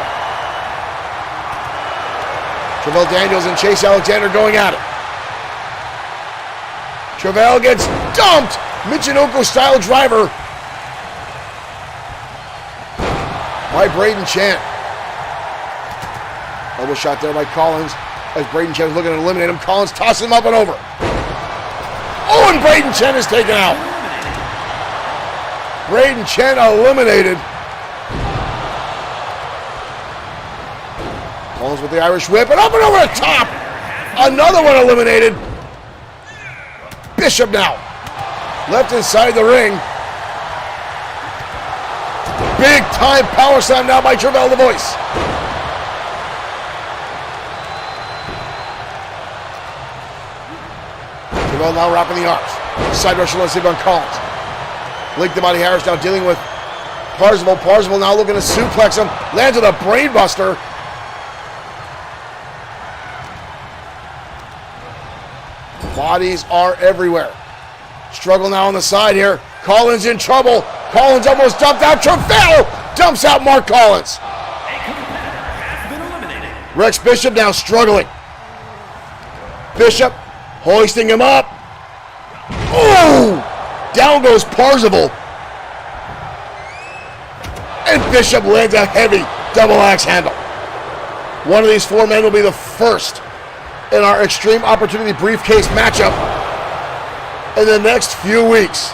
Travell Daniels and Chase Alexander going at it. Travell gets dumped. Michinoku style driver by Braden Chen. Elbow shot there by Collins as Braden Chen is looking to eliminate him. Collins tosses him up and over. Oh, and Braden Chen is taken out. Braden Chen eliminated. Collins Goes with the Irish whip and up and over the top. Another one eliminated. Bishop now. Left inside the ring. Big time power slam now by Travell the Voice. Travell now wrapping the arms. Side rusher let's on Collins. Blake the Body Harris now dealing with Parzival. Parzival now looking to suplex him. Lands with a brainbuster. Bodies are everywhere. Struggle now on the side here. Collins in trouble. Collins almost dumped out. Travell dumps out Mark Collins. Rex Bishop now struggling. Bishop hoisting him up. Ooh! Down goes Parzival. And Bishop lands a heavy double axe handle. One of these four men will be the first in our Extreme Opportunity Briefcase matchup in the next few weeks.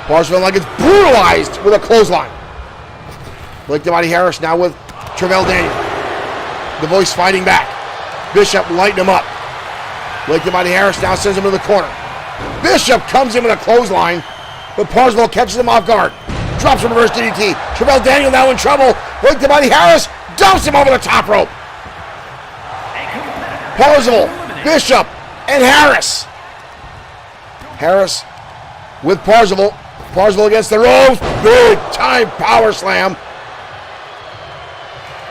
Parzival like gets brutalized with a clothesline. Blake the Body Harris now with Travell Daniel. The Voice fighting back. Bishop lighting him up. Blake the Body Harris now sends him to the corner. Bishop comes in with a clothesline, but Parzival catches him off guard. Drops a reverse DDT. Travell Daniel now in trouble. Blake the Body Harris dumps him over the top rope. Parzival, Bishop, and Harris. Harris with Parzival. Parzival against the ropes. Big time power slam.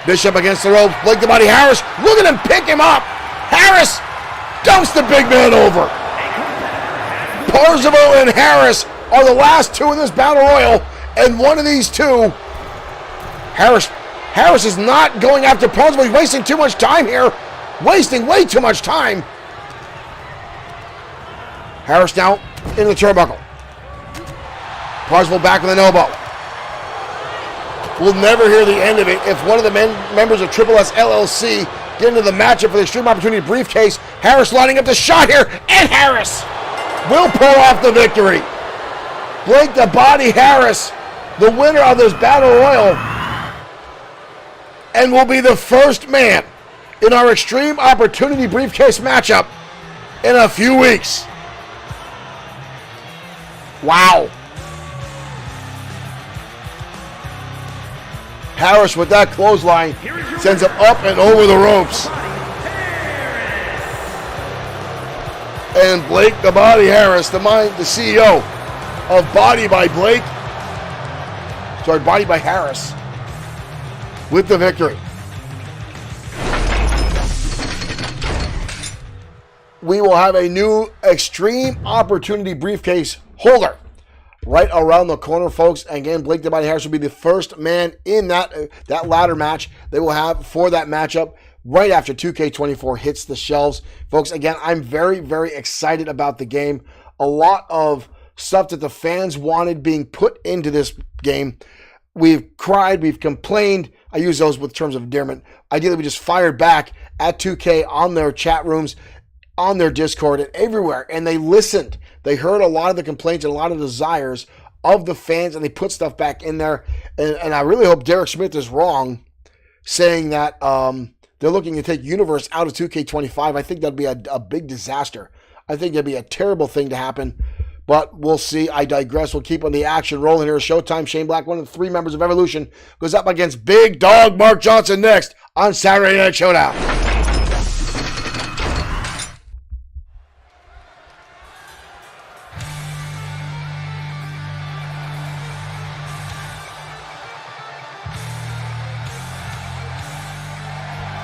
Bishop against the ropes. Blake the Body Harris. Look at him pick him up. Harris dumps the big man over. Parzival and Harris are the last two in this battle royal. And one of these two, Harris is not going after Parzival. He's wasting too much time here. Wasting way too much time. Harris now into the turnbuckle. Parzival back with an elbow. We'll never hear the end of it if one of the members of Triple S LLC get into the matchup for the Extreme Opportunity Briefcase. Harris lining up the shot here, and Harris will pull off the victory. Blake the Body Harris, the winner of this battle royal, and will be the first man in our Extreme Opportunity Briefcase matchup in a few weeks. Wow. Harris with that clothesline sends him up and over the ropes. And Blake the Body Harris, the CEO of Body by Harris, with the victory. We will have a new Extreme Opportunity Briefcase holder right around the corner, folks. Again, Blake the Body Harris will be the first man in that ladder match they will have for that matchup right after 2K24 hits the shelves. Folks, again, I'm very, very excited about the game. A lot of stuff that the fans wanted being put into this game. We've cried, we've complained. I use those with terms of endearment. Ideally, we just fired back at 2K on their chat rooms, on their Discord, and everywhere. And they listened. They heard a lot of the complaints and a lot of desires of the fans, and they put stuff back in there. And I really hope Derek Smith is wrong saying that they're looking to take Universe out of 2K25. I think that'd be a big disaster. I think that'd be a terrible thing to happen. But we'll see. I digress. We'll keep on the action rolling here. Showtime, Shane Black, one of the three members of Evolution, goes up against Big Dog Mark Johnson next on Saturday Night Showdown.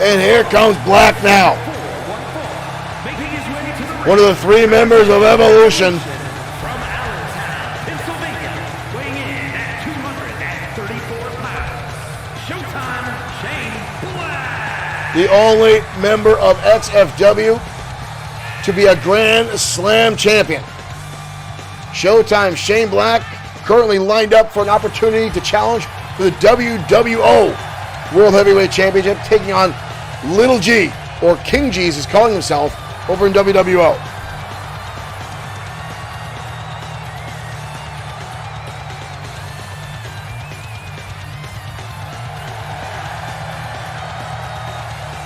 And here comes Black now. One of the three members of Evolution. From Allentown, Pennsylvania, weighing in at 234 pounds, Showtime Shane Black. The only member of XFW to be a Grand Slam champion. Showtime Shane Black currently lined up for an opportunity to challenge for the WWO World Heavyweight Championship, taking on Little G, or King G as he's calling himself, over in WWO.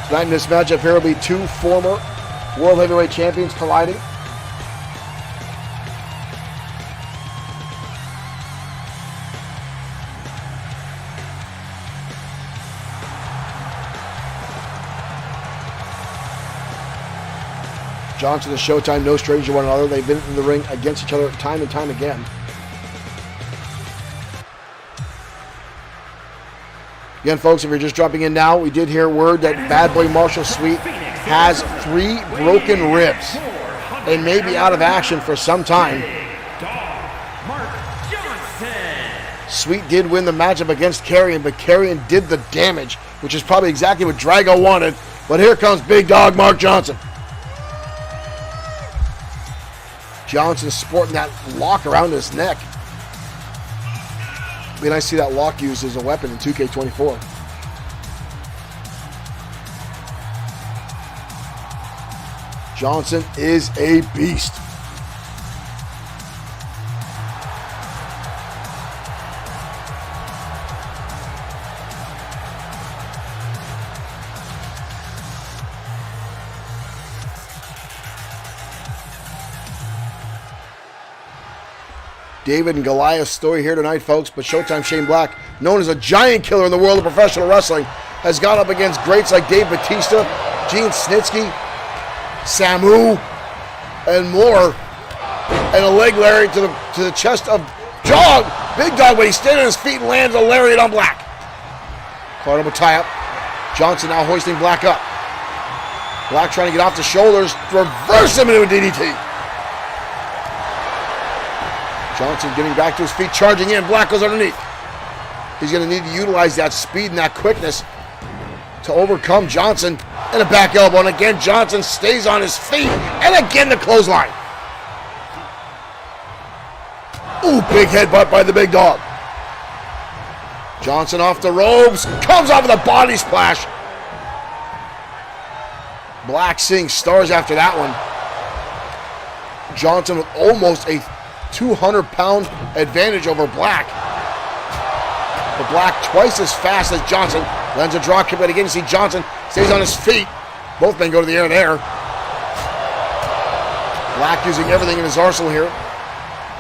Tonight in this matchup here will be two former World Heavyweight Champions colliding. Johnson and Showtime, no stranger to one another. They've been in the ring against each other time and time again. Again, folks, if you're just dropping in now, we did hear word that Bad Boy Marshall Sweet has 3 broken ribs and may be out of action for some time. Sweet did win the matchup against Carrion, but Carrion did the damage, which is probably exactly what Drago wanted. But here comes Big Dog Mark Johnson. Johnson sporting that lock around his neck. I mean, I see that lock used as a weapon in 2K24. Johnson is a beast. David and Goliath's story here tonight, folks, but Showtime Shane Black, known as a giant killer in the world of professional wrestling, has gone up against greats like Dave Batista, Gene Snitsky, Samu, and more, and a leg lariat to the chest of Big Dog, when he's standing on his feet and lands a lariat on Black. Caught him a tie-up. Johnson now hoisting Black up. Black trying to get off the shoulders, reverse him into a DDT. Johnson getting back to his feet, charging in. Black goes underneath. He's going to need to utilize that speed and that quickness to overcome Johnson. And a back elbow. And again, Johnson stays on his feet. And again, the clothesline. Ooh, big headbutt by the Big Dog. Johnson off the ropes. Comes off with a body splash. Black seeing stars after that one. Johnson with almost a 200-pound advantage over Black. But Black twice as fast as Johnson. Lands a drop kick, but again you see Johnson stays on his feet. Both men go to the air there. Black using everything in his arsenal here.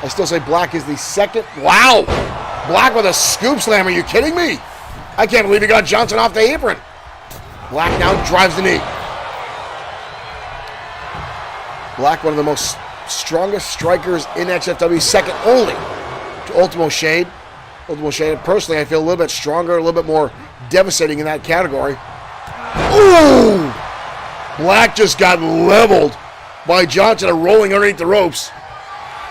I still say Black is the second. Wow! Black with a scoop slam. Are you kidding me? I can't believe he got Johnson off the apron. Black now drives the knee. Black, one of the most strongest strikers in XFW, second only to Ultimo Shade. Ultimo Shade, personally, I feel a little bit stronger, a little bit more devastating in that category. Ooh! Black just got leveled by Johnson and rolling underneath the ropes.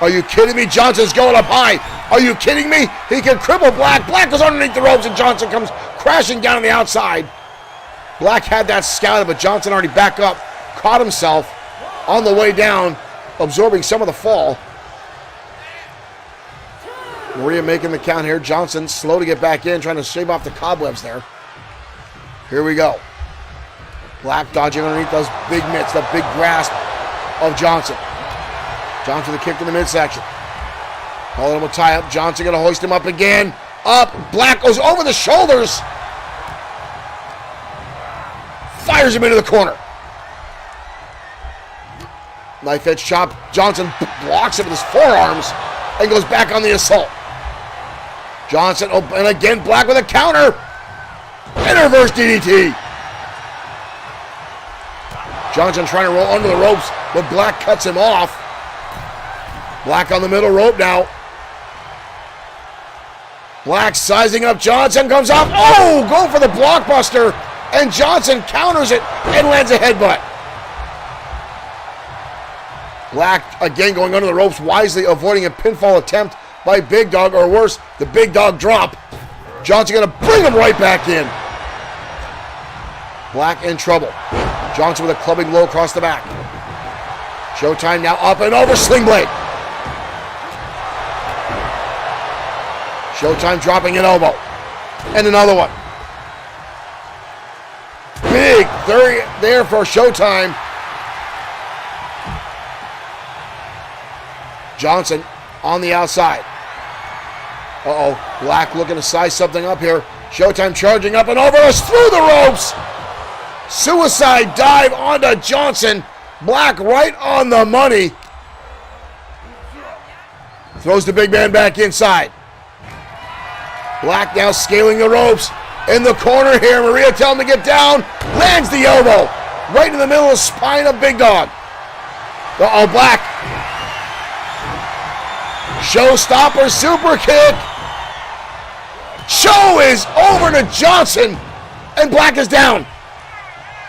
Are you kidding me? Johnson's going up high. Are you kidding me? He can cripple Black. Black goes underneath the ropes and Johnson comes crashing down on the outside. Black had that scouted, but Johnson already back up, caught himself on the way down, absorbing some of the fall. Maria making the count here. Johnson slow to get back in, trying to shave off the cobwebs there. Here we go. Black dodging underneath those big mitts, the big grasp of Johnson. Johnson with a kick to the midsection. Holding him a tie-up. Johnson going to hoist him up again. Up. Black goes over the shoulders. Fires him into the corner. Knife edge chop. Johnson blocks it with his forearms and goes back on the assault. Johnson, and again, Black with a counter. And a reverse DDT. Johnson trying to roll under the ropes, but Black cuts him off. Black on the middle rope now. Black sizing up Johnson, comes off. Oh, go for the blockbuster. And Johnson counters it and lands a headbutt. Black again going under the ropes, wisely avoiding a pinfall attempt by Big Dog, or worse, the Big Dog drop. Johnson going to bring him right back in. Black in trouble. Johnson with a clubbing blow across the back. Showtime now up and over, sling blade. Showtime dropping an elbow. And another one. Big there for Showtime. Johnson on the outside. Uh-oh. Black looking to size something up here. Showtime charging up and over us through the ropes. Suicide dive onto Johnson. Black right on the money. Throws the big man back inside. Black now scaling the ropes. In the corner here, Maria telling him to get down. Lands the elbow. Right in the middle of the spine of Big Dog. Uh-oh, Black. Showstopper super kick. Show is over to Johnson. And Black is down.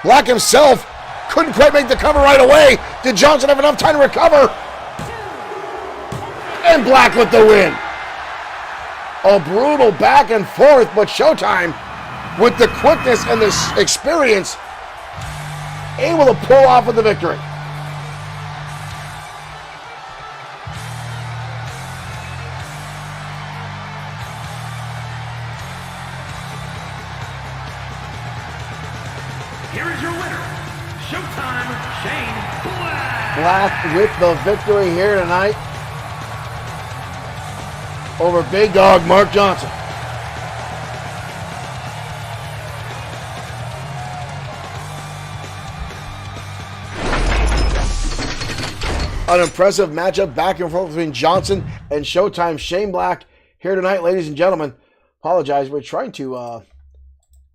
Black himself couldn't quite make the cover right away. Did Johnson have enough time to recover? And Black with the win. A brutal back and forth, but Showtime, with the quickness and the experience, able to pull off with the victory. Here is your winner, Showtime Shane Black. Black with the victory here tonight over Big Dog Mark Johnson. An impressive matchup back and forth between Johnson and Showtime Shane Black here tonight, ladies and gentlemen. Apologize, we're trying to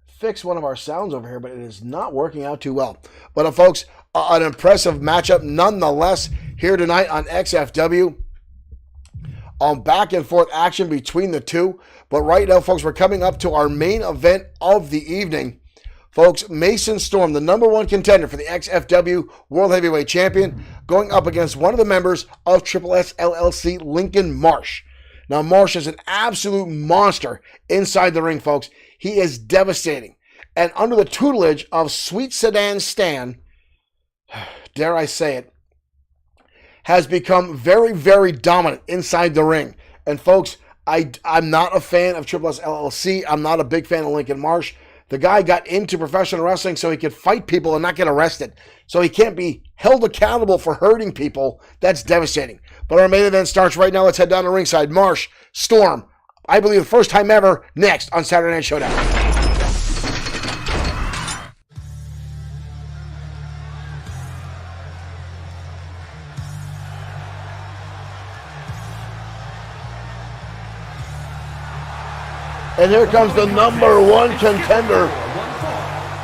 fix one of our sounds over here, but it is not working out too well. But folks, an impressive matchup nonetheless here tonight on XFW. Back and forth action between the two. But right now, folks, we're coming up to our main event of the evening. Folks, Mason Storm, the number one contender for the XFW World Heavyweight Champion, going up against one of the members of Triple S LLC, Lincoln Marsh. Now, Marsh is an absolute monster inside the ring, folks. He is devastating. And under the tutelage of Sweet Sedan Stan, dare I say it, has become very, very dominant inside the ring. And folks, I'm not a fan of Triple S LLC. I'm not a big fan of Lincoln Marsh. The guy got into professional wrestling so he could fight people and not get arrested. So he can't be held accountable for hurting people. That's devastating. But our main event starts right now. Let's head down to ringside. Marsh, Storm, I believe the first time ever, next on Saturday Night Showdown. And here comes the number one contender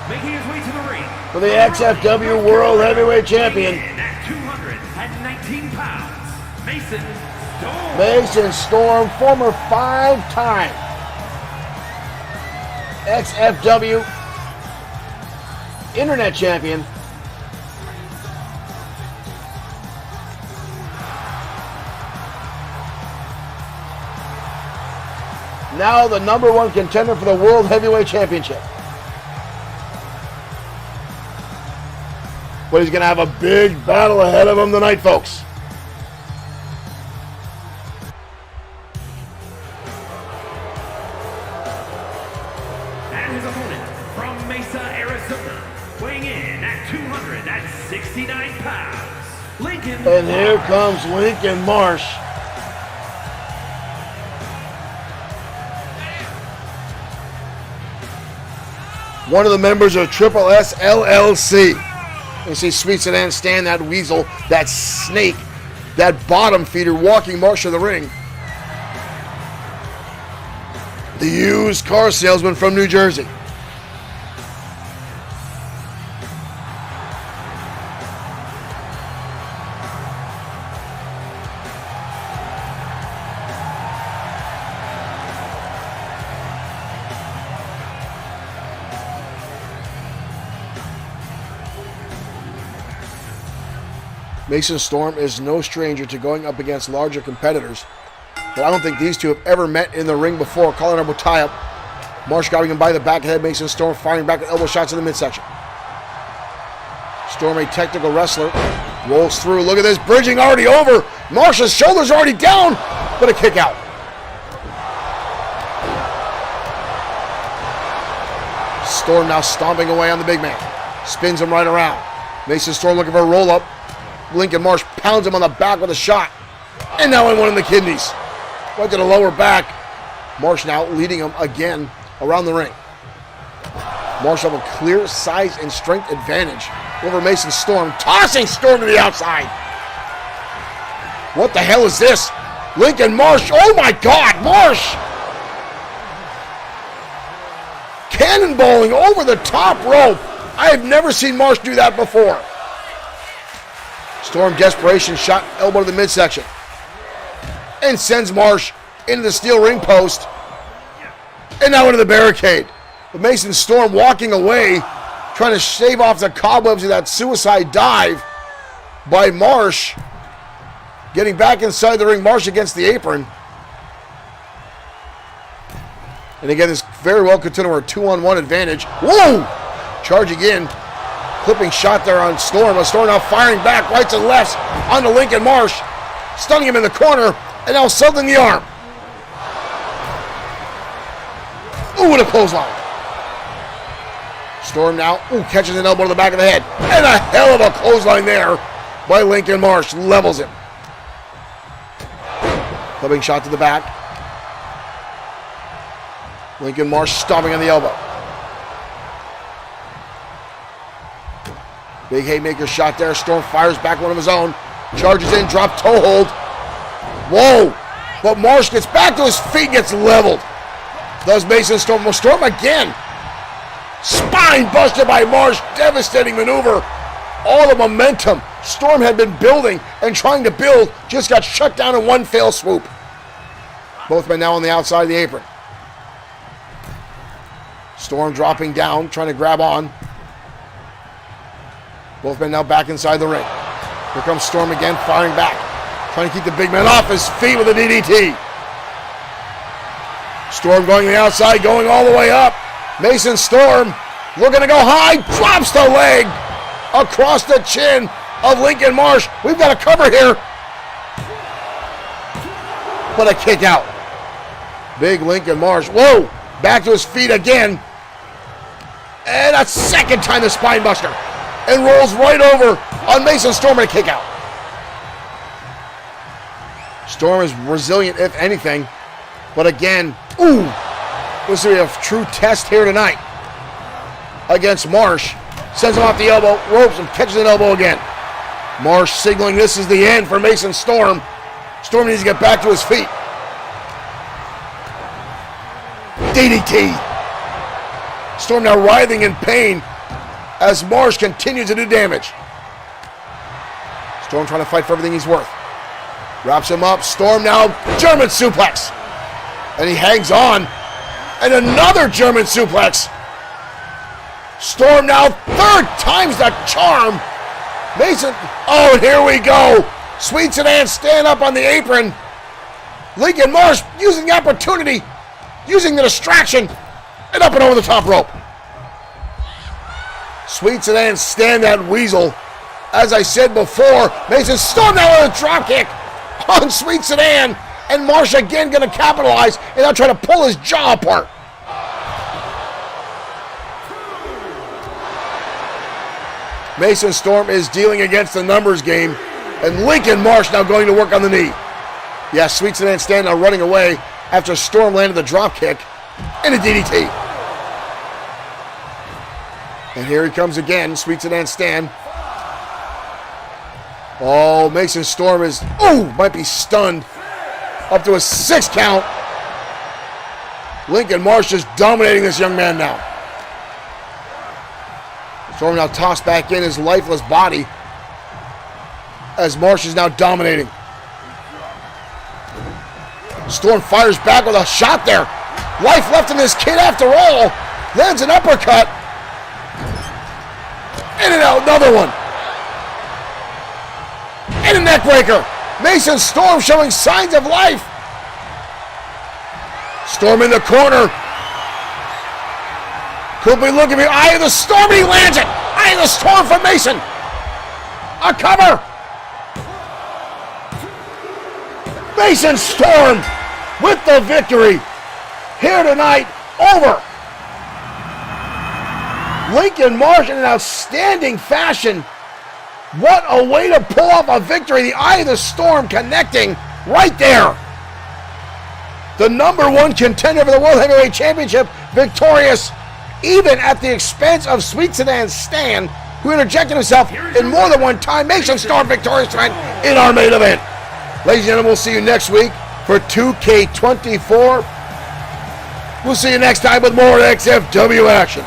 Making his way to the ring for the XFW World Heavyweight Champion, at 219 pounds, Mason Storm. Mason Storm, former five-time XFW Internet Champion. Now the number one contender for the World Heavyweight Championship. But he's going to have a big battle ahead of him tonight, folks. And his opponent from Mesa, Arizona, weighing in at 269 pounds, Lincoln. And here comes Lincoln Marsh. One of the members of Triple S LLC. You see Sweet Sedan Stan, that weasel, that snake, that bottom feeder walking Marsh to the ring. The used car salesman from New Jersey. Mason Storm is no stranger to going up against larger competitors, but I don't think these two have ever met in the ring before. Collar elbow tie-up. Marsh grabbing him by the back of the head. Mason Storm firing back with elbow shots in the midsection. Storm, a technical wrestler, rolls through. Look at this, bridging already over. Marsh's shoulders already down, but a kick out. Storm now stomping away on the big man. Spins him right around. Mason Storm looking for a roll-up. Lincoln Marsh pounds him on the back with a shot. And now in one in the kidneys. Right to the lower back. Marsh now leading him again around the ring. Marshall have a clear size and strength advantage over Mason Storm. Tossing Storm to the outside. What the hell is this? Lincoln Marsh. Oh my God, Marsh! Cannonballing over the top rope. I have never seen Marsh do that before. Storm desperation shot, elbow to the midsection. And sends Marsh into the steel ring post. And now into the barricade. But Mason Storm walking away, trying to shave off the cobwebs of that suicide dive by Marsh. Getting back inside the ring, Marsh against the apron. And again, this very well could turn over a 2-on-1 advantage. Whoa! Charging in. Clipping shot there on Storm. Storm now firing back, rights and lefts onto Lincoln Marsh. Stunning him in the corner. And now selling the arm. Ooh, what a clothesline. Storm now, catches an elbow to the back of the head. And a hell of a clothesline there by Lincoln Marsh. Levels him. Clubbing shot to the back. Lincoln Marsh stomping on the elbow. Big haymaker shot there. Storm fires back one of his own. Charges in, drop toe hold. Whoa! But Marsh gets back to his feet, gets leveled. Does Mason Storm. Well, Storm again. Spine busted by Marsh. Devastating maneuver. All the momentum Storm had been building and trying to build just got shut down in one fell swoop. Both men now on the outside of the apron. Storm dropping down, trying to grab on. Both men now back inside the ring. Here comes Storm again, firing back. Trying to keep the big man off his feet with a DDT. Storm going to the outside, going all the way up. Mason Storm looking to go high, drops the leg across the chin of Lincoln Marsh. We've got a cover here. But a kick out. Big Lincoln Marsh. Whoa! Back to his feet again. And a second time the spine buster. And rolls right over on Mason Storm and a kick out. Storm is resilient, if anything. But again, this will be a true test here tonight against Marsh. Sends him off the elbow, ropes him, catches an elbow again. Marsh signaling this is the end for Mason Storm. Storm needs to get back to his feet. DDT. Storm now writhing in pain as Marsh continues to do damage. Storm trying to fight for everything he's worth. Wraps him up. Storm now German suplex. And he hangs on. And another German suplex. Storm now third time's the charm. Mason. Oh, and here we go. Sweet Sedan stand up on the apron. Lincoln Marsh using the opportunity. Using the distraction. And up and over the top rope. Sweet Sedan stand that weasel. As I said before, Mason Storm now with a drop kick on Sweet Sedan. And Marsh again going to capitalize and now try to pull his jaw apart. Mason Storm is dealing against the numbers game. And Lincoln Marsh now going to work on the knee. Yeah, Sweet Sedan Stan now running away after Storm landed the drop kick and a DDT. And here he comes again, Sweet Sedan Stan. Oh, Mason Storm is, might be stunned. Up to a 6 count. Lincoln Marsh is dominating this young man now. Storm now tossed back in his lifeless body as Marsh is now dominating. Storm fires back with a shot there. Life left in this kid after all. Lands an uppercut. In and out, another one. And a neck breaker. Mason Storm showing signs of life. Storm in the corner. Could be looking for Eye of the Storm, and he lands it. Eye of the Storm for Mason. A cover. Mason Storm with the victory here tonight. Over. Lincoln Marsh in an outstanding fashion. What a way to pull off a victory. The Eye of the Storm connecting right there. The #1 contender for the World Heavyweight Championship victorious even at the expense of Sweet Sedan Stan, who interjected himself in more than one time, makes him star victorious tonight in our main event. Ladies and gentlemen, we'll see you next week for 2K24. We'll see you next time with more XFW action.